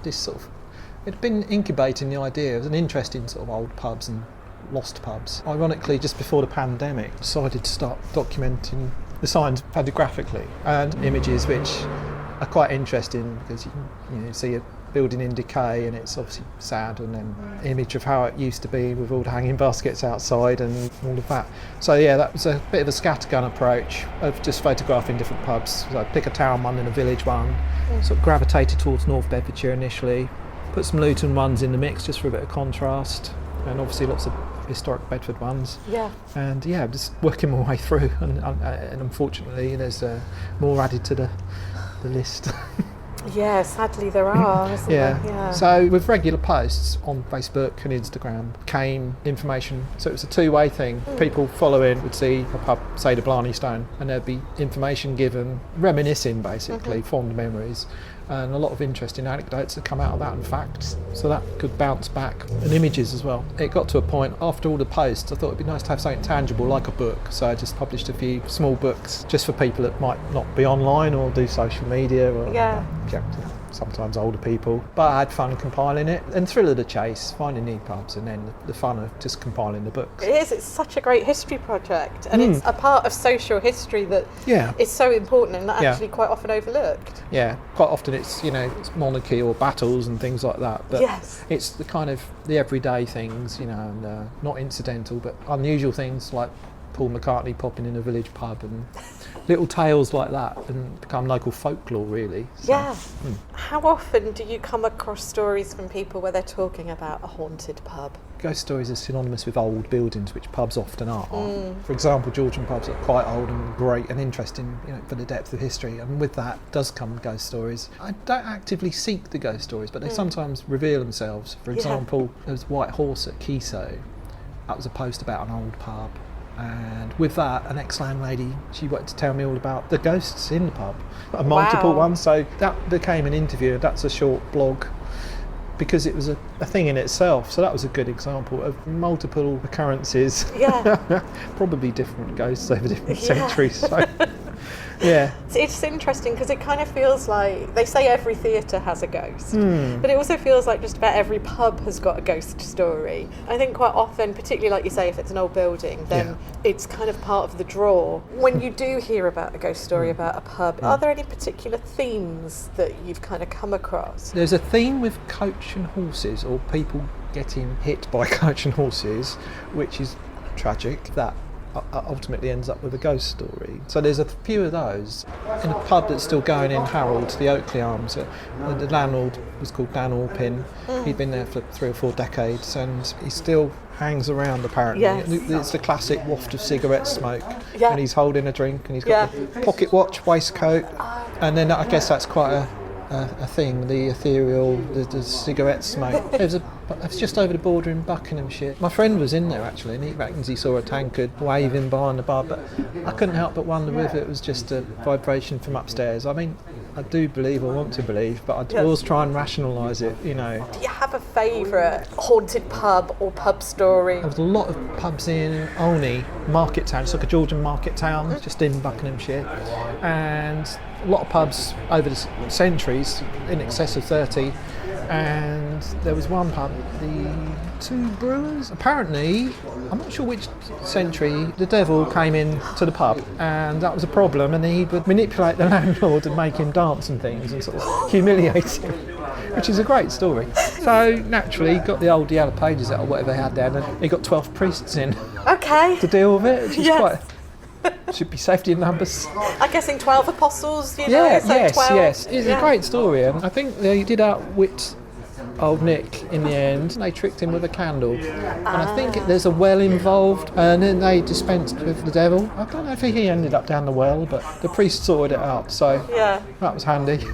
it had been incubating the idea. It was an interest in sort of old pubs and lost pubs. Ironically, just before the pandemic, decided to start documenting the signs photographically and images, which are quite interesting because you can see a building in decay and it's obviously sad, and then image of how it used to be with all the hanging baskets outside and all of that. So yeah, that was a bit of a scattergun approach of just photographing different pubs. So I'd pick a town one and a village one, sort of gravitated towards North Bedfordshire initially, put some Luton ones in the mix just for a bit of contrast, and obviously lots of historic Bedford ones. Yeah. And yeah, just working my way through, and unfortunately there's more added to the list. Yeah, sadly there are, isn't there? Yeah. So with regular posts on Facebook and Instagram came information. So it was a two-way thing. People following would see a pub, say the Blarney Stone, and there'd be information given, reminiscing basically, fond memories. And a lot of interesting anecdotes that come out of that, and facts, so that could bounce back, and images as well. It got to a point after all the posts I thought it'd be nice to have something tangible like a book, so I just published a few small books just for people that might not be online or do social media, or sometimes older people. But I had fun compiling it, and thrill of the chase, finding new pubs, and then the fun of just compiling the books. It's such a great history project, and it's a part of social history that is so important and actually quite often overlooked. Yeah, quite often it's it's monarchy or battles and things like that, but it's the kind of the everyday things, and not incidental but unusual things like Paul McCartney popping in a village pub, and little tales like that, and become local folklore really. So, How often do you come across stories from people where they're talking about a haunted pub? Ghost stories are synonymous with old buildings, which pubs often are. For example, Georgian pubs are quite old and great and interesting, for the depth of history, and with that does come ghost stories. I don't actively seek the ghost stories, but they sometimes reveal themselves. For example, there was White Horse at Keeso. That was a post about an old pub. And with that, an ex-landlady, she wanted to tell me all about the ghosts in the pub, multiple ones. So that became an interview. That's a short blog because it was a thing in itself. So that was a good example of multiple occurrences. Probably different ghosts over different centuries. So, it's interesting because it kind of feels like they say every theatre has a ghost, but it also feels like just about every pub has got a ghost story. I think quite often, particularly like you say, if it's an old building, then it's kind of part of the draw. When you do hear about a ghost story about a pub, are there any particular themes that you've kind of come across? There's a theme with coach and horses, or people getting hit by coach and horses, which is tragic. That ultimately ends up with a ghost story. So there's a few of those. In a pub that's still going in Harold, the Oakley Arms, the landlord was called Dan Orpin. He'd been there for 3 or 4 decades, and he still hangs around apparently. It's the classic waft of cigarette smoke, and he's holding a drink, and he's got the pocket watch, waistcoat, and then I guess that's quite a thing, the ethereal, the cigarette smoke. It was just over the border in Buckinghamshire. My friend was in there actually, and he reckons he saw a tankard waving behind the bar, but I couldn't help but wonder whether it was just a vibration from upstairs. I mean, I do believe, or want to believe, but I always try and rationalise it, Do you have a favourite haunted pub or pub story? There was a lot of pubs in Olney, market town. It's like a Georgian market town, just in Buckinghamshire, and a lot of pubs over the centuries, in excess of 30, and there was one pub, the Two Brewers. Apparently, I'm not sure which century, the devil came in to the pub, and that was a problem, and he would manipulate the landlord and make him dance and things and sort of humiliate him. which is a great story. So naturally, he got the old yellow pages out or whatever he had there, and he got 12 priests in Okay. to deal with it, which is Yes. quite... Should be safety in numbers. I'm guessing 12 apostles, you know? Yeah, so yes, 12. yes. It's Yeah. a great story, and I think they did outwit old Nick in the end. They tricked him with a candle, and I think there's a well involved, and then they dispensed with the devil. I don't know if he ended up down the well, but the priest sorted it out, so Yeah. that was handy.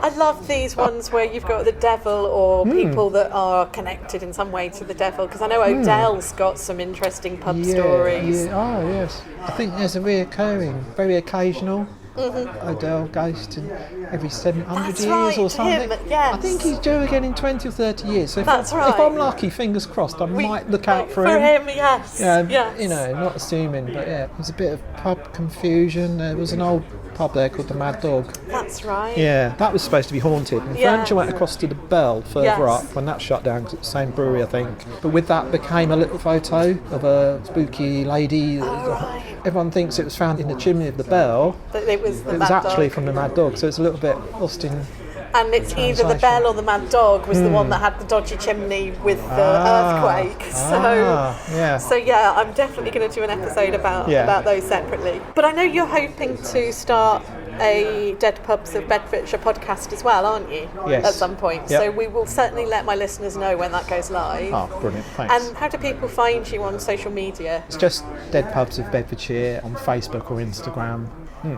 I love these ones where you've got the devil or people that are connected in some way to the devil, because I know Odell's got some interesting pub stories. Yeah. Oh, yes. I think there's a reoccurring, very occasional Odell ghost in every 700 That's years right, or something. him, yes. I think he's due again in 20 or 30 years. So if, That's if right. I'm lucky, fingers crossed, I might look out for him. Yes. Yeah, yes. you know, not assuming, but yeah, there's a bit of pub confusion. There was an old pub there called the Mad Dog. That's right. Yeah, that was supposed to be haunted. And Yeah. furniture went across to the Bell further Yes. up when that shut down because it's the same brewery, I think. But with that became a little photo of a spooky lady. right. Everyone thinks it was found in the chimney of the Bell. That it was the It was Mad actually Dog. from the Mad Dog, so it's a little bit lost in... And it's either the translation. Bell or the Mad Dog was the one that had the dodgy chimney with the earthquake. So yeah, I'm definitely going to do an episode about those separately. But I know you're hoping to start a Dead Pubs of Bedfordshire podcast as well, aren't you? Yes. At some point. Yep. So we will certainly let my listeners know when that goes live. Oh, brilliant, thanks. And how do people find you on social media? It's just Dead Pubs of Bedfordshire on Facebook or Instagram.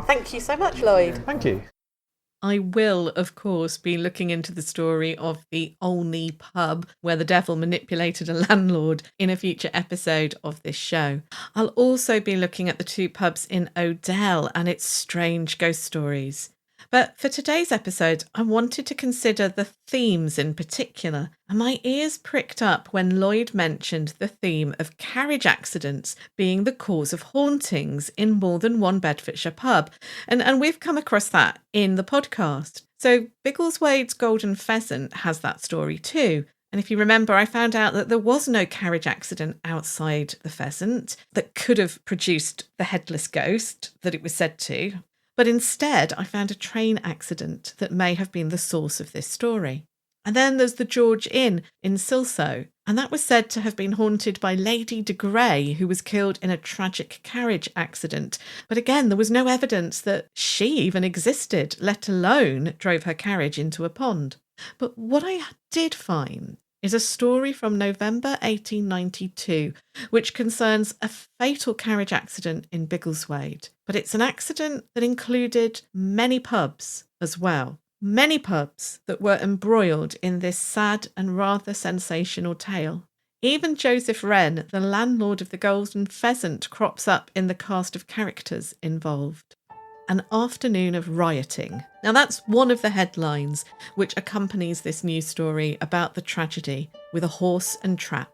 Thank you so much, Lloyd. Thank you. I will, of course, be looking into the story of the Olney pub where the devil manipulated a landlord in a future episode of this show. I'll also be looking at the two pubs in Odell and its strange ghost stories. But for today's episode, I wanted to consider the themes in particular, and my ears pricked up when Lloyd mentioned the theme of carriage accidents being the cause of hauntings in more than one Bedfordshire pub, and we've come across that in the podcast. So Biggleswade's Golden Pheasant has that story too. And if you remember, I found out that there was no carriage accident outside the Pheasant that could have produced the headless ghost that it was said to. But instead, I found a train accident that may have been the source of this story. And then there's the George Inn in Silsoe, and that was said to have been haunted by Lady de Grey, who was killed in a tragic carriage accident. But again, there was no evidence that she even existed, let alone drove her carriage into a pond. But what I did find is a story from November 1892, which concerns a fatal carriage accident in Biggleswade. But it's an accident that included many pubs as well. Many pubs that were embroiled in this sad and rather sensational tale. Even Joseph Wren, the landlord of the Golden Pheasant, crops up in the cast of characters involved. An afternoon of rioting. Now that's one of the headlines which accompanies this news story about the tragedy with a horse and trap.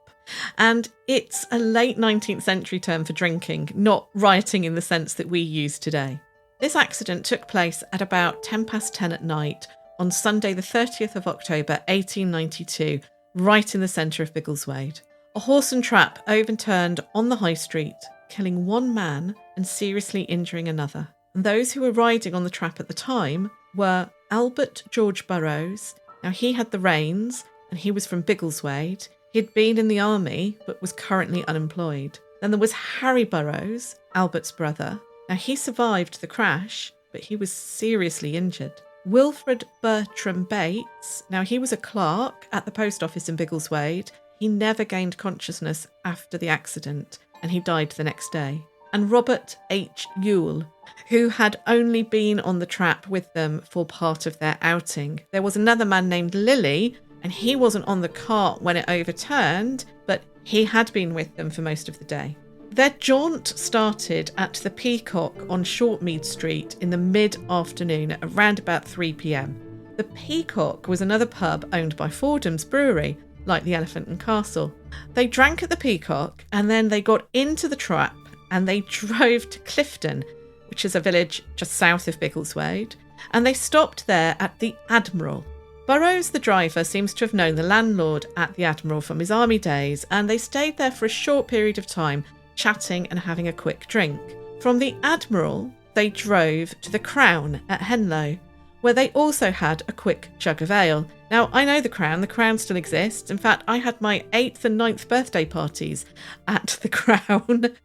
And it's a late 19th century term for drinking, not rioting in the sense that we use today. This accident took place at about 10:10 at night on Sunday the 30th of October 1892, right in the centre of Biggleswade. A horse and trap overturned on the high street, killing one man and seriously injuring another. And those who were riding on the trap at the time were Albert George Burrows. Now he had the reins and he was from Biggleswade. He had been in the army but was currently unemployed. Then there was Harry Burrows, Albert's brother. Now he survived the crash, but he was seriously injured. Wilfred Bertram Bates. Now he was a clerk at the post office in Biggleswade. He never gained consciousness after the accident and he died the next day. And Robert H. Yule, who had only been on the trap with them for part of their outing. There was another man named Lilly, and he wasn't on the cart when it overturned, but he had been with them for most of the day. Their jaunt started at the Peacock on Shortmead Street in the mid-afternoon at around about 3 p.m. The Peacock was another pub owned by Fordham's Brewery, like the Elephant and Castle. They drank at the Peacock, and then they got into the trap and they drove to Clifton, which is a village just south of Biggleswade, and they stopped there at the Admiral. Burrows, the driver, seems to have known the landlord at the Admiral from his army days, and they stayed there for a short period of time, chatting and having a quick drink. From the Admiral, they drove to the Crown at Henlow, where they also had a quick jug of ale. Now, I know the Crown still exists. In fact, I had my 8th and 9th birthday parties at the Crown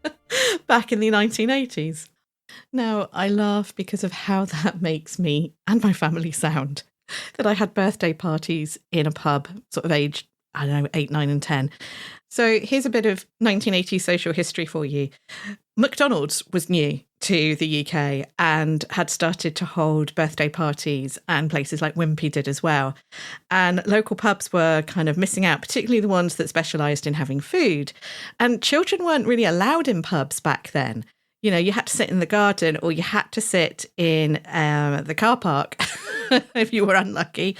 back in the 1980s. Now, I laugh because of how that makes me and my family sound, that I had birthday parties in a pub, sort of age, I don't know, 8, 9 and 10. So here's a bit of 1980s social history for you. McDonald's was new to the UK and had started to hold birthday parties, and places like Wimpy did as well. And local pubs were kind of missing out, particularly the ones that specialised in having food. And children weren't really allowed in pubs back then. You know, you had to sit in the garden or you had to sit in the car park if you were unlucky,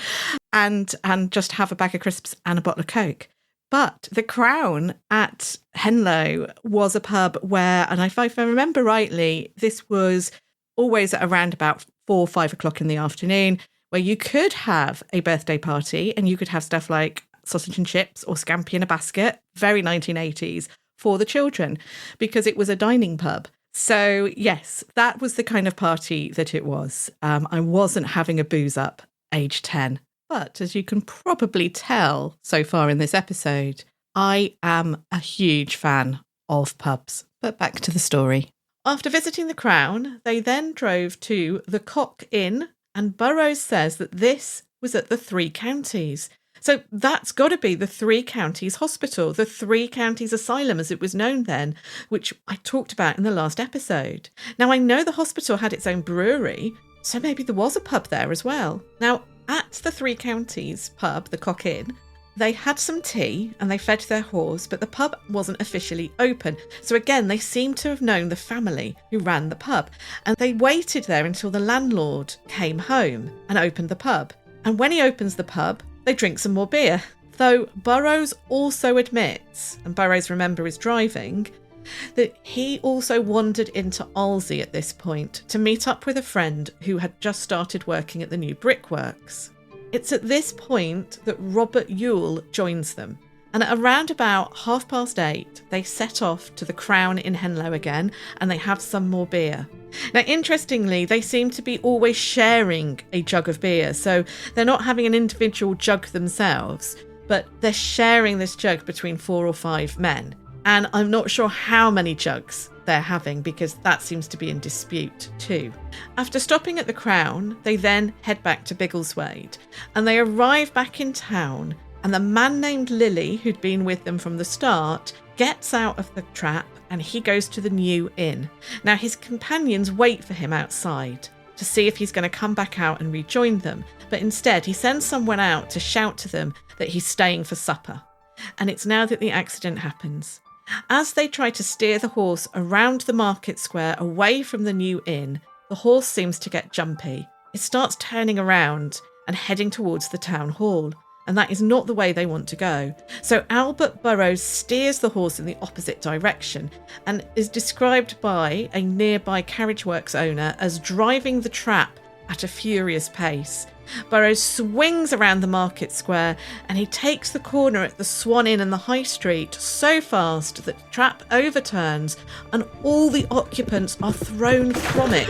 and just have a bag of crisps and a bottle of Coke. But the Crown at Henlow was a pub where, and if I remember rightly, this was always at around about 4 or 5 o'clock in the afternoon, where you could have a birthday party and you could have stuff like sausage and chips or scampi in a basket, very 1980s, for the children, because it was a dining pub. So yes, that was the kind of party that it was. I wasn't having a booze up age 10. But as you can probably tell so far in this episode, I am a huge fan of pubs. But back to the story. After visiting the Crown, they then drove to the Cock Inn, and Burroughs says that this was at the Three Counties. So that's got to be the Three Counties Hospital, the Three Counties Asylum as it was known then, which I talked about in the last episode. Now, I know the hospital had its own brewery, so maybe there was a pub there as well. Now, at the Three Counties pub, the Cock Inn, they had some tea and they fed their horse, but the pub wasn't officially open. So again, they seem to have known the family who ran the pub, and they waited there until the landlord came home and opened the pub. And when he opens the pub, they drink some more beer. Though Burroughs also admits, and Burroughs, remember, is driving, that he also wandered into Alsey at this point to meet up with a friend who had just started working at the new brickworks. It's at this point that Robert Ewell joins them, and at around about 8:30 they set off to the Crown in Henlow again, and they have some more beer. Now, interestingly, they seem to be always sharing a jug of beer, so they're not having an individual jug themselves, but they're sharing this jug between 4 or 5 men. And I'm not sure how many jugs they're having, because that seems to be in dispute too. After stopping at the Crown, they then head back to Biggleswade, and they arrive back in town, and the man named Lily, who'd been with them from the start, gets out of the trap and he goes to the new inn. Now, his companions wait for him outside to see if he's going to come back out and rejoin them, but instead he sends someone out to shout to them that he's staying for supper. And it's now that the accident happens. As they try to steer the horse around the market square away from the new inn, the horse seems to get jumpy. It starts turning around and heading towards the town hall, and that is not the way they want to go. So Albert Burroughs steers the horse in the opposite direction and is described by a nearby carriage works owner as driving the trap at a furious pace. Burroughs swings around the market square and he takes the corner at the Swan Inn and the High Street so fast that the trap overturns and all the occupants are thrown from it.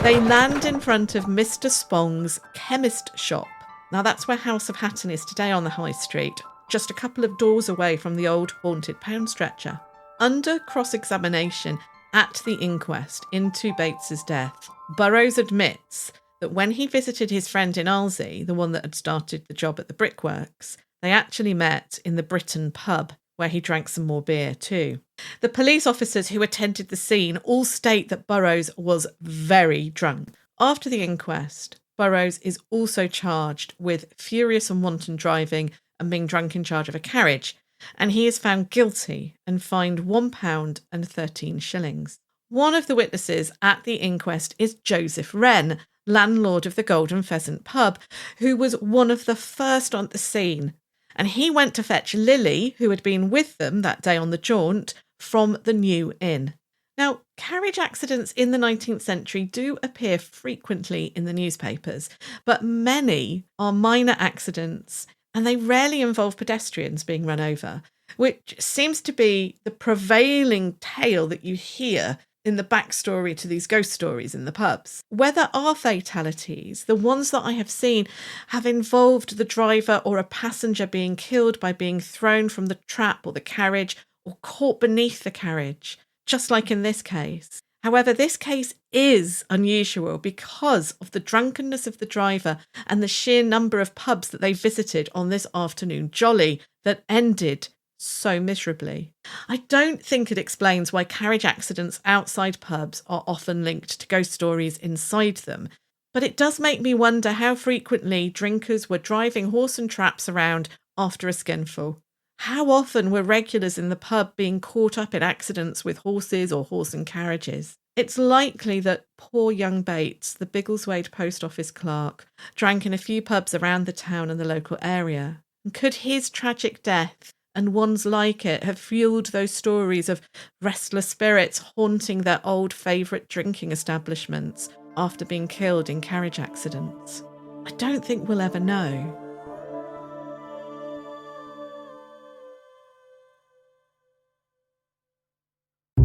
They land in front of Mr. Spong's chemist shop. Now, that's where House of Hatton is today on the High Street, just a couple of doors away from the old haunted pound stretcher. Under cross-examination at the inquest into Bates's death, Burroughs admits that when he visited his friend in Alsey, the one that had started the job at the brickworks, they actually met in the Britain pub, where he drank some more beer too. The police officers who attended the scene all state that Burroughs was very drunk. After the inquest, Burroughs is also charged with furious and wanton driving and being drunk in charge of a carriage, and he is found guilty and fined £1 and 13 shillings. One of the witnesses at the inquest is Joseph Wren, landlord of the Golden Pheasant pub, who was one of the first on the scene. And he went to fetch Lily, who had been with them that day on the jaunt, from the new inn. Now, carriage accidents in the 19th century do appear frequently in the newspapers, but many are minor accidents and they rarely involve pedestrians being run over, which seems to be the prevailing tale that you hear, in the backstory to these ghost stories in the pubs. Whether our fatalities, the ones that I have seen, have involved the driver or a passenger being killed by being thrown from the trap or the carriage or caught beneath the carriage, just like in this case. However, this case is unusual because of the drunkenness of the driver and the sheer number of pubs that they visited on this afternoon jolly that ended so miserably. I don't think it explains why carriage accidents outside pubs are often linked to ghost stories inside them, but it does make me wonder how frequently drinkers were driving horse and traps around after a skinful. How often were regulars in the pub being caught up in accidents with horses or horse and carriages? It's likely that poor young Bates, the Biggleswade post office clerk, drank in a few pubs around the town and the local area. And could his tragic death and ones like it have fueled those stories of restless spirits haunting their old favourite drinking establishments after being killed in carriage accidents? I don't think we'll ever know.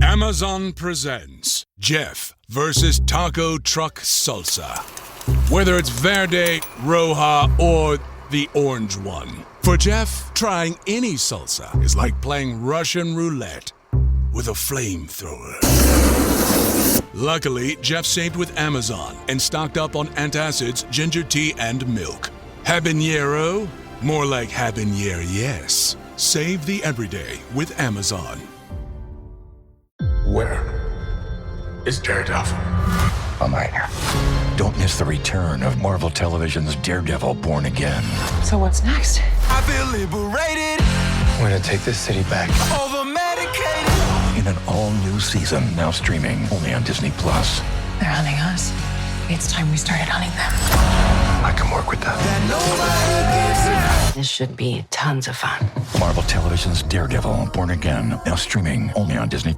Amazon presents Jeff versus Taco Truck Salsa. Whether it's Verde, Roja, or the orange one. For Jeff, trying any salsa is like playing Russian roulette with a flamethrower. Luckily, Jeff saved with Amazon and stocked up on antacids, ginger tea, and milk. Habanero? More like habanero, yes. Save the everyday with Amazon. Where is Daredevil? I'm right here. Don't miss the return of Marvel Television's Daredevil Born Again. So what's next? I feel liberated. We're gonna take this city back. Over medicated. In an all-new season, now streaming only on Disney+. They're hunting us. It's time we started hunting them. I can work with that. This should be tons of fun. Marvel Television's Daredevil Born Again, now streaming only on Disney+.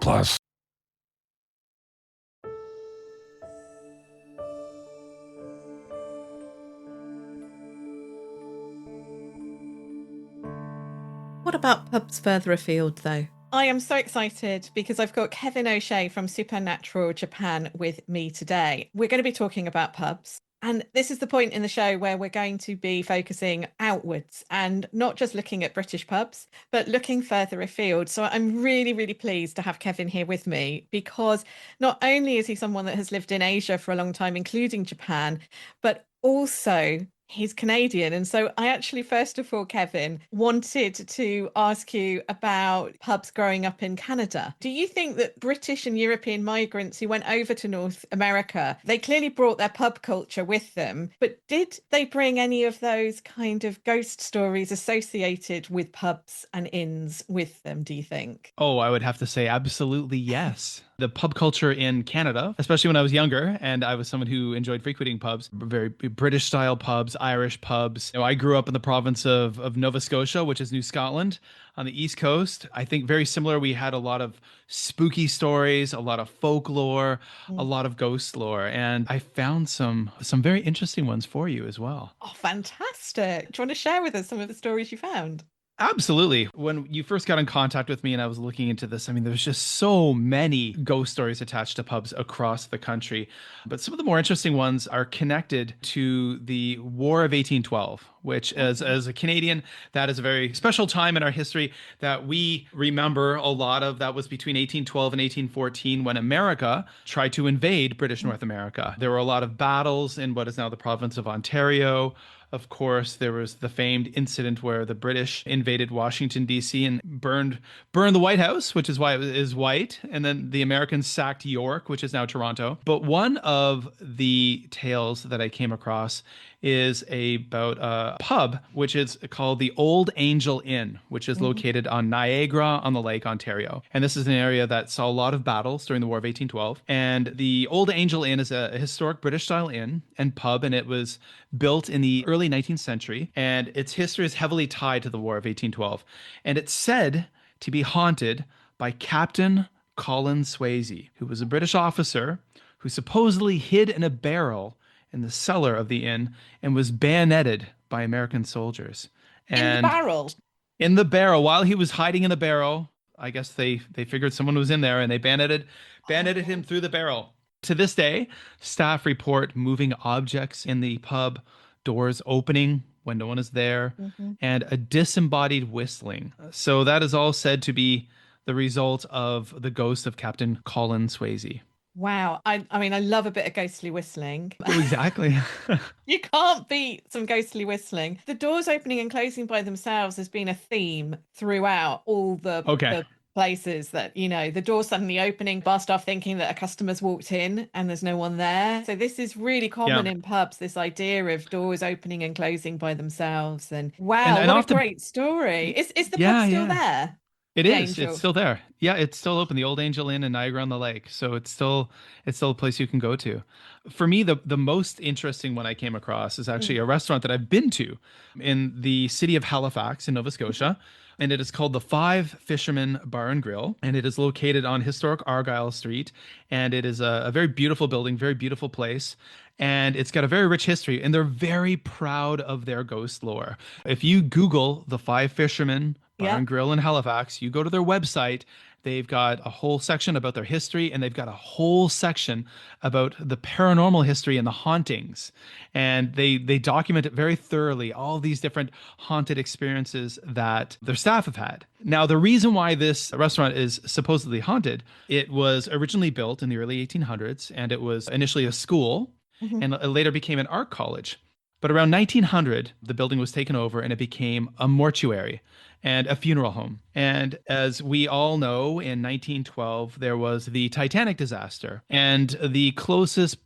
What about pubs further afield, though? I am so excited because I've got Kevin O'Shea from Supernatural Japan with me today. We're going to be talking about pubs. And this is the point in the show where we're going to be focusing outwards and not just looking at British pubs, but looking further afield. So I'm really, really pleased to have Kevin here with me because not only is he someone that has lived in Asia for a long time, including Japan, but also he's Canadian. And so I actually, first of all, Kevin, wanted to ask you about pubs growing up in Canada. Do you think that British and European migrants who went over to North America, they clearly brought their pub culture with them, but did they bring any of those kind of ghost stories associated with pubs and inns with them, do you think? Oh, I would have to say absolutely yes. The pub culture in Canada, especially when I was younger, and I was someone who enjoyed frequenting pubs, very British style pubs, Irish pubs. I grew up in the province of Nova Scotia, which is New Scotland on the East Coast. I think very similar. We had a lot of spooky stories, a lot of folklore, a lot of ghost lore, and I found some very interesting ones for you as well. Oh, fantastic. Do you want to share with us some of the stories you found? Absolutely. When you first got in contact with me and I was looking into this, there's just so many ghost stories attached to pubs across the country. But some of the more interesting ones are connected to the War of 1812, which as a Canadian, that is a very special time in our history that we remember a lot of. That was between 1812 and 1814 when America tried to invade British North America. There were a lot of battles in what is now the province of Ontario. Of course, there was the famed incident where the British invaded Washington, D.C. and burned the White House, which is why it is white. And then the Americans sacked York, which is now Toronto. But one of the tales that I came across is about a pub, which is called the Old Angel Inn, which is located on Niagara on the Lake, Ontario. And this is an area that saw a lot of battles during the War of 1812. And the Old Angel Inn is a historic British-style inn and pub, and it was built in the early 19th century. And its history is heavily tied to the War of 1812. And it's said to be haunted by Captain Colin Swayze, who was a British officer who supposedly hid in a barrel in the cellar of the inn and was bayoneted by American soldiers. And in the barrel? In the barrel. While he was hiding in the barrel, I guess they figured someone was in there and they banded him through the barrel. To this day, staff report moving objects in the pub, doors opening when no one is there, and a disembodied whistling. So that is all said to be the result of the ghost of Captain Colin Swayze. Wow. I mean, I love a bit of ghostly whistling. Oh, exactly. You can't beat some ghostly whistling. The doors opening and closing by themselves has been a theme throughout all the places that, you know, the door suddenly opening, bar staff thinking that a customer's walked in and there's no one there. So this is really common in pubs, this idea of doors opening and closing by themselves. And wow, and what a great story. Is the pub still there? It is. Angel. It's still there. Yeah, it's still open. The Old Angel Inn in Niagara-on-the-Lake. So it's still a place you can go to. For me, the most interesting one I came across is actually a restaurant that I've been to in the city of Halifax in Nova Scotia. And it is called the Five Fishermen Bar and Grill. And it is located on historic Argyle Street. And it is a very beautiful building, very beautiful place. And it's got a very rich history. And they're very proud of their ghost lore. If you Google the Five Fishermen Bar and Grill in Halifax, you go to their website, they've got a whole section about their history, and they've got a whole section about the paranormal history and the hauntings. And they document it very thoroughly, all these different haunted experiences that their staff have had. Now, the reason why this restaurant is supposedly haunted, it was originally built in the early 1800s, and it was initially a school, and it later became an art college. But around 1900, the building was taken over and it became a mortuary and a funeral home. And as we all know, in 1912, there was the Titanic disaster. And the closest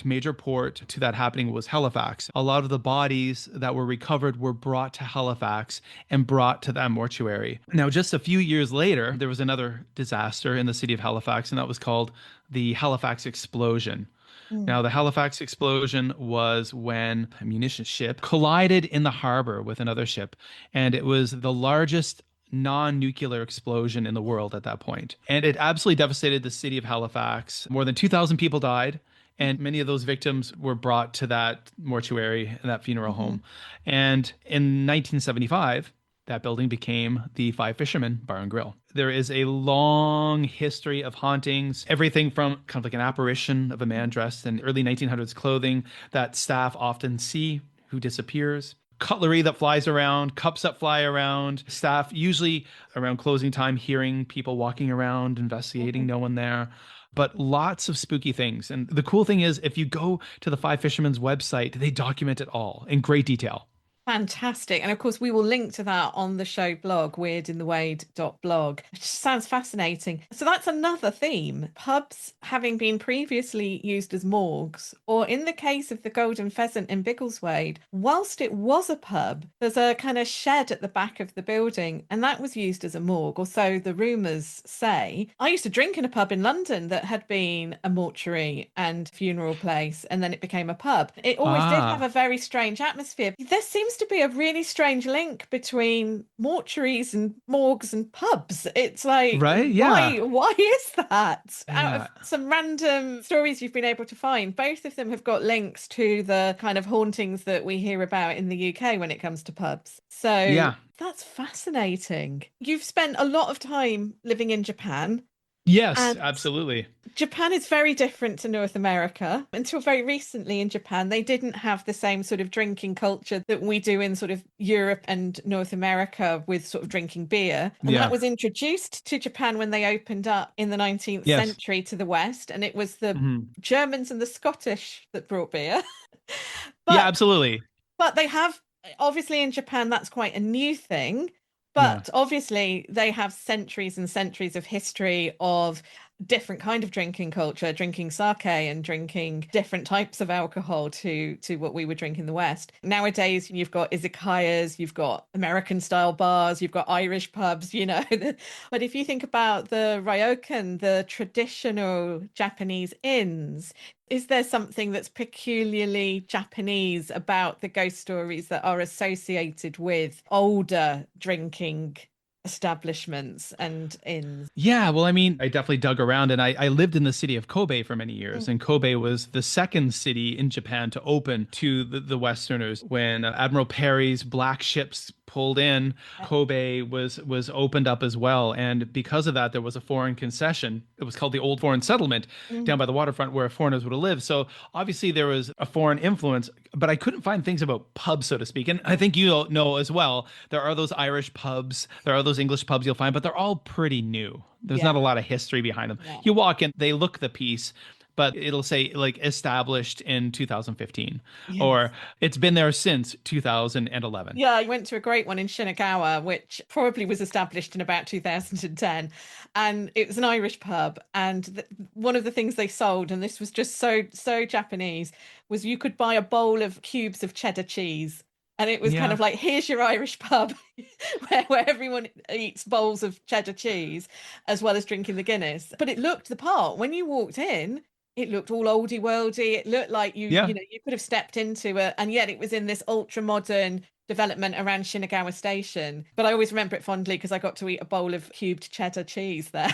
major port to that happening was Halifax. A lot of the bodies that were recovered were brought to Halifax and brought to that mortuary. Now, just a few years later, there was another disaster in the city of Halifax, and that was called the Halifax explosion. Now, the Halifax explosion was when a munition ship collided in the harbor with another ship, and it was the largest non-nuclear explosion in the world at that point. And it absolutely devastated the city of Halifax. More than 2,000 people died, and many of those victims were brought to that mortuary and that funeral home. And in 1975, that building became the Five Fishermen Bar and Grill. There is a long history of hauntings, everything from kind of like an apparition of a man dressed in early 1900s clothing that staff often see who disappears, cutlery that flies around, cups that fly around, staff usually around closing time hearing people walking around, investigating, no one there. But lots of spooky things. And the cool thing is, if you go to the Five Fishermen's website, they document it all in great detail. Fantastic. And of course, we will link to that on the show blog, weirdinthewade.blog, which sounds fascinating. So that's another theme. Pubs having been previously used as morgues, or in the case of the Golden Pheasant in Biggleswade, whilst it was a pub, there's a kind of shed at the back of the building, and that was used as a morgue, or so the rumours say. I used to drink in a pub in London that had been a mortuary and funeral place, and then it became a pub. It always did have a very strange atmosphere. There seems to be a really strange link between mortuaries and morgues and pubs. It's like, why is that? Out of some random stories you've been able to find, both of them have got links to the kind of hauntings that we hear about in the UK when it comes to pubs. So that's fascinating. You've spent a lot of time living in Japan. Yes, absolutely. Japan is very different to North America. Until very recently in Japan, they didn't have the same sort of drinking culture that we do in sort of Europe and North America with sort of drinking beer. And that was introduced to Japan when they opened up in the 19th century to the West. And it was the Germans and the Scottish that brought beer. Absolutely. But they have, obviously in Japan, that's quite a new thing. But obviously they have centuries and centuries of history of different kind of drinking culture, drinking sake and drinking different types of alcohol to what we would drink in the West. Nowadays, you've got izakayas, you've got American style bars, you've got Irish pubs, you know. But if you think about the ryokan, the traditional Japanese inns, is there something that's peculiarly Japanese about the ghost stories that are associated with older drinking establishments and inns? Yeah, well, I mean, I definitely dug around, and I lived in the city of Kobe for many years, and Kobe was the second city in Japan to open to the Westerners when Admiral Perry's black ships pulled in, Kobe was opened up as well. And because of that, there was a foreign concession. It was called the Old Foreign Settlement down by the waterfront where foreigners would have lived. So obviously there was a foreign influence, but I couldn't find things about pubs, so to speak. And I think you know as well, there are those Irish pubs, there are those English pubs you'll find, but they're all pretty new. There's not a lot of history behind them. You walk in, they look the piece, but it'll say like established in 2015 or it's been there since 2011. Yeah, I went to a great one in Shinagawa, which probably was established in about 2010. And it was an Irish pub. And one of the things they sold, and this was just so Japanese, was you could buy a bowl of cubes of cheddar cheese. And it was kind of like, here's your Irish pub where everyone eats bowls of cheddar cheese as well as drinking the Guinness. But it looked the part. When you walked in, it looked all oldie worldy. It looked like you could have stepped into it. And yet it was in this ultra modern development around Shinagawa Station. But I always remember it fondly because I got to eat a bowl of cubed cheddar cheese there.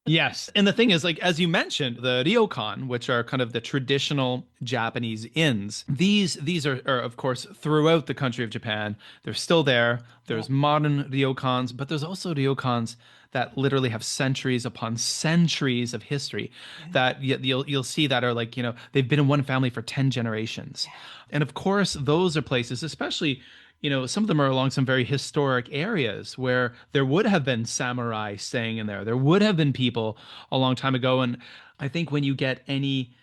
Yes. And the thing is, like, as you mentioned, the ryokan, which are kind of the traditional Japanese inns, these are of course, throughout the country of Japan. They're still there. There's modern ryokans, but there's also ryokans that literally have centuries upon centuries of history that you'll see that are like, they've been in one family for 10 generations. And of course, those are places, especially, some of them are along some very historic areas where there would have been samurai staying in there. There would have been people a long time ago. And I think when you get any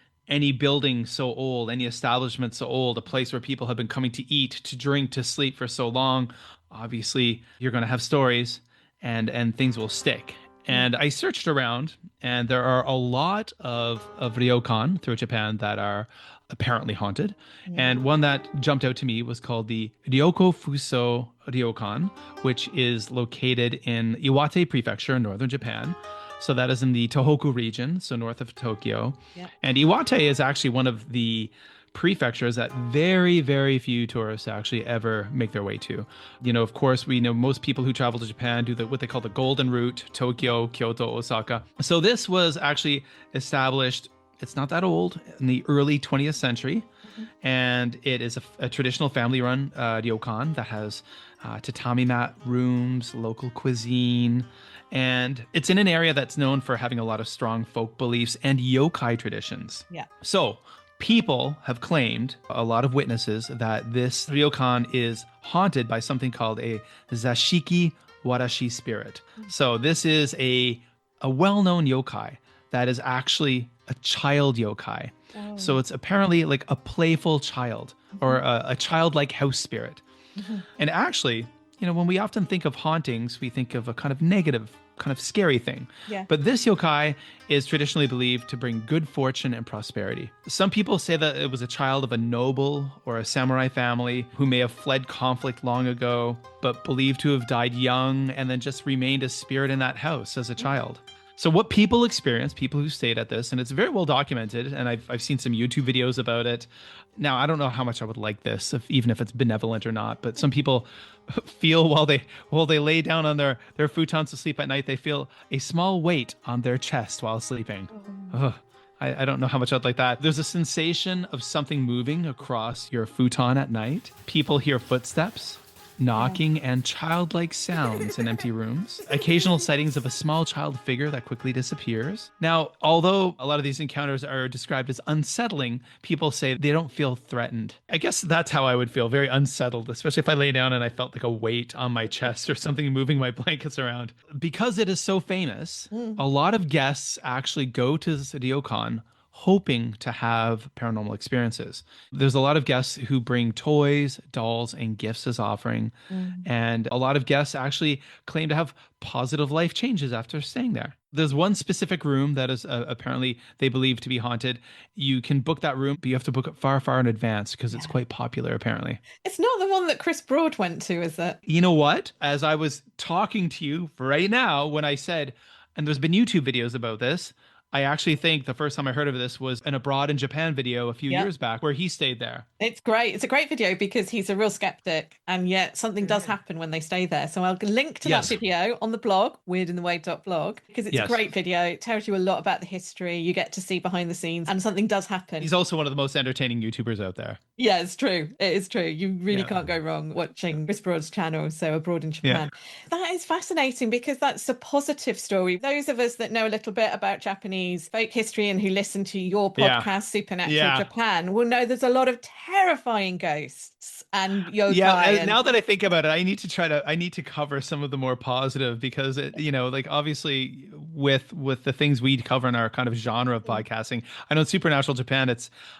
building so old, any establishment so old, a place where people have been coming to eat, to drink, to sleep for so long, obviously you're going to have stories and things will stick. And I searched around, and there are a lot of ryokan through Japan that are apparently haunted. And one that jumped out to me was called the Ryoko Fuso Ryokan, which is located in Iwate Prefecture in northern Japan. So that is in the Tohoku region, so north of Tokyo. And Iwate is actually one of the prefectures that very, very few tourists actually ever make their way to. Of course, we know most people who travel to Japan do what they call the Golden Route, Tokyo, Kyoto, Osaka. So this was actually established, it's not that old, in the early 20th century. And it is a traditional family-run ryokan that has tatami mat rooms, local cuisine. And it's in an area that's known for having a lot of strong folk beliefs and yokai traditions. So people have claimed, a lot of witnesses, that this ryokan is haunted by something called a zashiki warashi spirit. So this is a well-known yokai that is actually a child yokai. So it's apparently like a playful child or a childlike house spirit. And actually, when we often think of hauntings, we think of a kind of negative, kind of scary thing. But this yokai is traditionally believed to bring good fortune and prosperity. Some people say that it was a child of a noble or a samurai family who may have fled conflict long ago, but believed to have died young and then just remained a spirit in that house as a child. So what people experience, people who stayed at this, and it's very well documented, and I've seen some YouTube videos about it. Now, I don't know how much I would like this, even if it's benevolent or not, but some people feel while they lay down on their futons to sleep at night, they feel a small weight on their chest while sleeping. I don't know how much I'd like that. There's a sensation of something moving across your futon at night. People hear footsteps, knocking, and childlike sounds in empty rooms. Occasional sightings of a small child figure that quickly disappears. Now, although a lot of these encounters are described as unsettling, people say they don't feel threatened. I guess that's how I would feel, very unsettled, especially if I lay down and I felt like a weight on my chest or something moving my blankets around. Because it is so famous, a lot of guests actually go to this ryokan hoping to have paranormal experiences. There's a lot of guests who bring toys, dolls, and gifts as offering. And a lot of guests actually claim to have positive life changes after staying there. There's one specific room that is apparently they believe to be haunted. You can book that room, but you have to book it far, far in advance because it's quite popular, apparently. It's not the one that Chris Broad went to, is it? You know what? As I was talking to you right now, when I said, and there's been YouTube videos about this, I actually think the first time I heard of this was an Abroad in Japan video a few years back where he stayed there. It's great. It's a great video because he's a real skeptic and yet something does happen when they stay there. So I'll link to that video on the blog, weirdintheway.blog, because it's a great video. It tells you a lot about the history. You get to see behind the scenes and something does happen. He's also one of the most entertaining YouTubers out there. Yeah, it's true. It is true. You really can't go wrong watching Chris Broad's channel, So Abroad in Japan. That is fascinating because that's a positive story. Those of us that know a little bit about Japanese folk history and who listen to your podcast, Supernatural Japan, will know there's a lot of terrifying ghosts and yokai. Yeah, now that I think about it, I need to cover some of the more positive because obviously with the things we cover in our kind of genre of podcasting, I know Supernatural Japan, I'm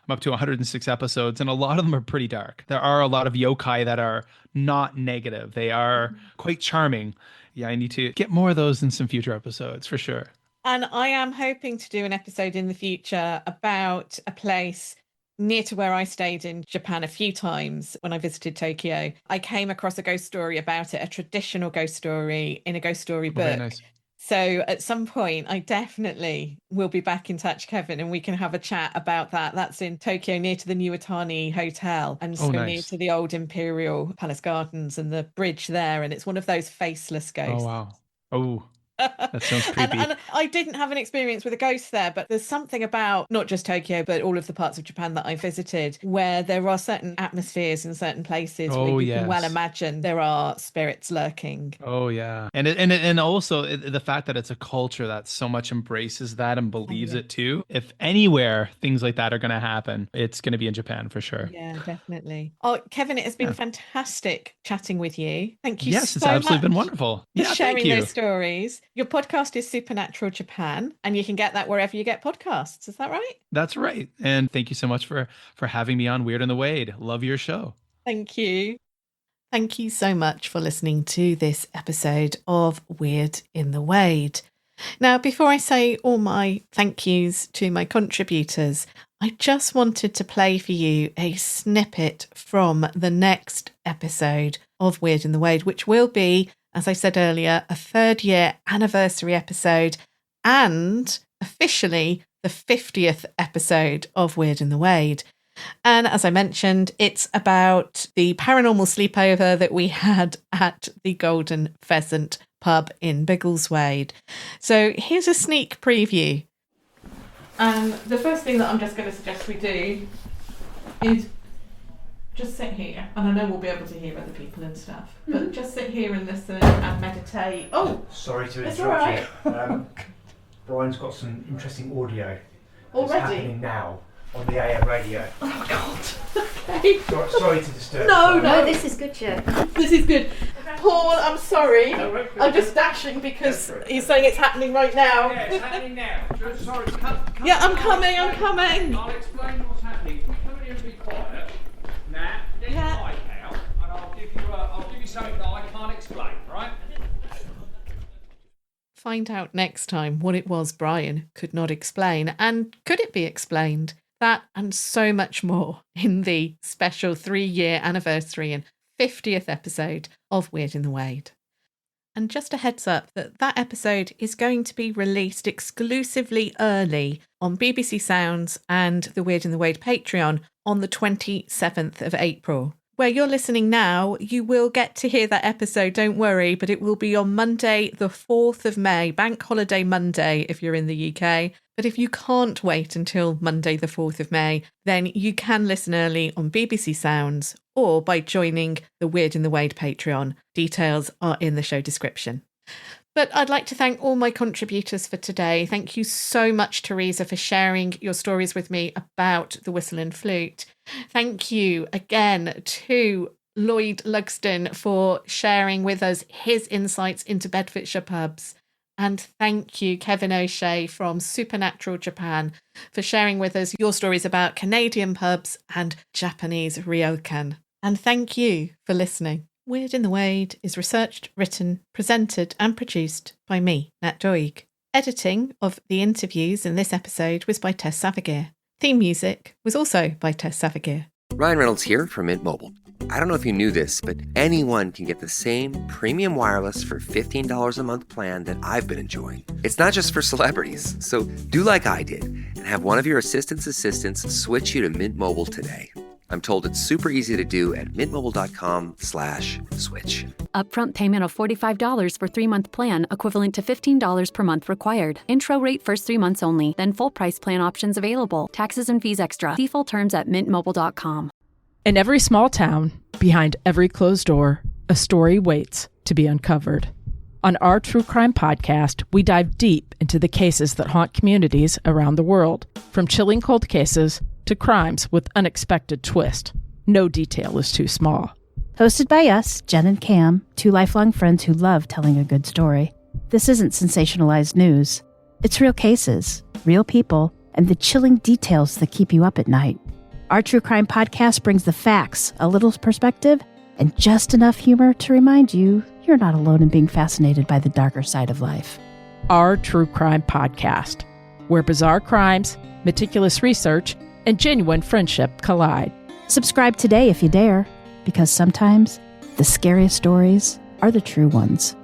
up to 106 episodes and a lot of them are pretty dark. There are a lot of yokai that are not negative. They are quite charming. Yeah, I need to get more of those in some future episodes for sure. And I am hoping to do an episode in the future about a place near to where I stayed in Japan a few times when I visited Tokyo. I came across a ghost story about it, a traditional ghost story in a ghost story book. Very nice. So at some point, I definitely will be back in touch, Kevin, and we can have a chat about that. That's in Tokyo, near to the New Otani Hotel, and so near to the old Imperial Palace Gardens and the bridge there. And it's one of those faceless ghosts. Oh, wow. Oh, that sounds creepy. And I didn't have an experience with a ghost there, but there's something about not just Tokyo, but all of the parts of Japan that I visited where there are certain atmospheres in certain places where you can well imagine there are spirits lurking. Oh, yeah. And also the fact that it's a culture that so much embraces that and believes it too. If anywhere things like that are going to happen, it's going to be in Japan for sure. Yeah, definitely. Oh, Kevin, it has been fantastic chatting with you. Thank you Yes, it's absolutely been wonderful. For sharing those stories. Your podcast is Supernatural Japan, and you can get that wherever you get podcasts. Is that right? That's right. And thank you so much for having me on Weird in the Wade. Love your show. Thank you. Thank you so much for listening to this episode of Weird in the Wade. Now, before I say all my thank yous to my contributors, I just wanted to play for you a snippet from the next episode of Weird in the Wade, which will be, as I said earlier, a 3rd year anniversary episode and officially the 50th episode of Weird in the Wade. And as I mentioned, it's about the paranormal sleepover that we had at the Golden Pheasant pub in Biggleswade. So here's a sneak preview. And the first thing that I'm just going to suggest we do is just sit here, and I know we'll be able to hear other people and stuff, but just sit here and listen and meditate. Oh, sorry to it's interrupt you. Brian's got some interesting audio. It's happening now on the AM radio. Oh God. Okay. Sorry to disturb. No, this is good, Jen. This is good. Paul, I'm sorry. I'm just dashing because he's saying it's happening right now. Yeah, it's happening now. Sorry, yeah, I'm coming. I'll explain what's happening. Come in here and be quiet. Nat, get your mic out, and I'll give you something that I can't explain, right? Find out next time what it was Brian could not explain, and could it be explained? That and so much more in the special 3-year anniversary and 50th episode of Weird in the Wade. And just a heads up that episode is going to be released exclusively early on BBC Sounds and the Weird in the Wade Patreon on the 27th of April. Where you're listening now, you will get to hear that episode, don't worry, but it will be on Monday, the 4th of May, Bank Holiday Monday if you're in the UK. But if you can't wait until Monday, the 4th of May, then you can listen early on BBC Sounds or by joining the Weird in the Wade Patreon. Details are in the show description. But I'd like to thank all my contributors for today. Thank you so much, Theresa, for sharing your stories with me about the Whistle and Flute. Thank you again to Lloyd Lugsden for sharing with us his insights into Bedfordshire pubs. And thank you, Kevin O'Shea from Supernatural Japan, for sharing with us your stories about Canadian pubs and Japanese ryokan. And thank you for listening. Weird in the Wade is researched, written, presented and produced by me, Nat Doig. Editing of the interviews in this episode was by Tess Savigear. Theme music was also by Tess Savigear. Ryan Reynolds here from Mint Mobile. I don't know if you knew this, but anyone can get the same premium wireless for $15 a month plan that I've been enjoying. It's not just for celebrities. So do like I did and have one of your assistants switch you to Mint Mobile today. I'm told it's super easy to do at mintmobile.com/switch. Upfront payment of $45 for 3-month plan, equivalent to $15 per month required. Intro rate first 3 months only, then full price plan options available. Taxes and fees extra. See full terms at mintmobile.com. In every small town, behind every closed door, a story waits to be uncovered. On our true crime podcast, we dive deep into the cases that haunt communities around the world, from chilling cold cases to crimes with unexpected twist. No detail is too small. Hosted by us, Jen and Cam, two lifelong friends who love telling a good story. This isn't sensationalized news. It's real cases, real people, and the chilling details that keep you up at night. Our true crime podcast brings the facts, a little perspective, and just enough humor to remind you you're not alone in being fascinated by the darker side of life. Our true crime podcast, where bizarre crimes, meticulous research, and genuine friendship collide. Subscribe today if you dare, because sometimes the scariest stories are the true ones.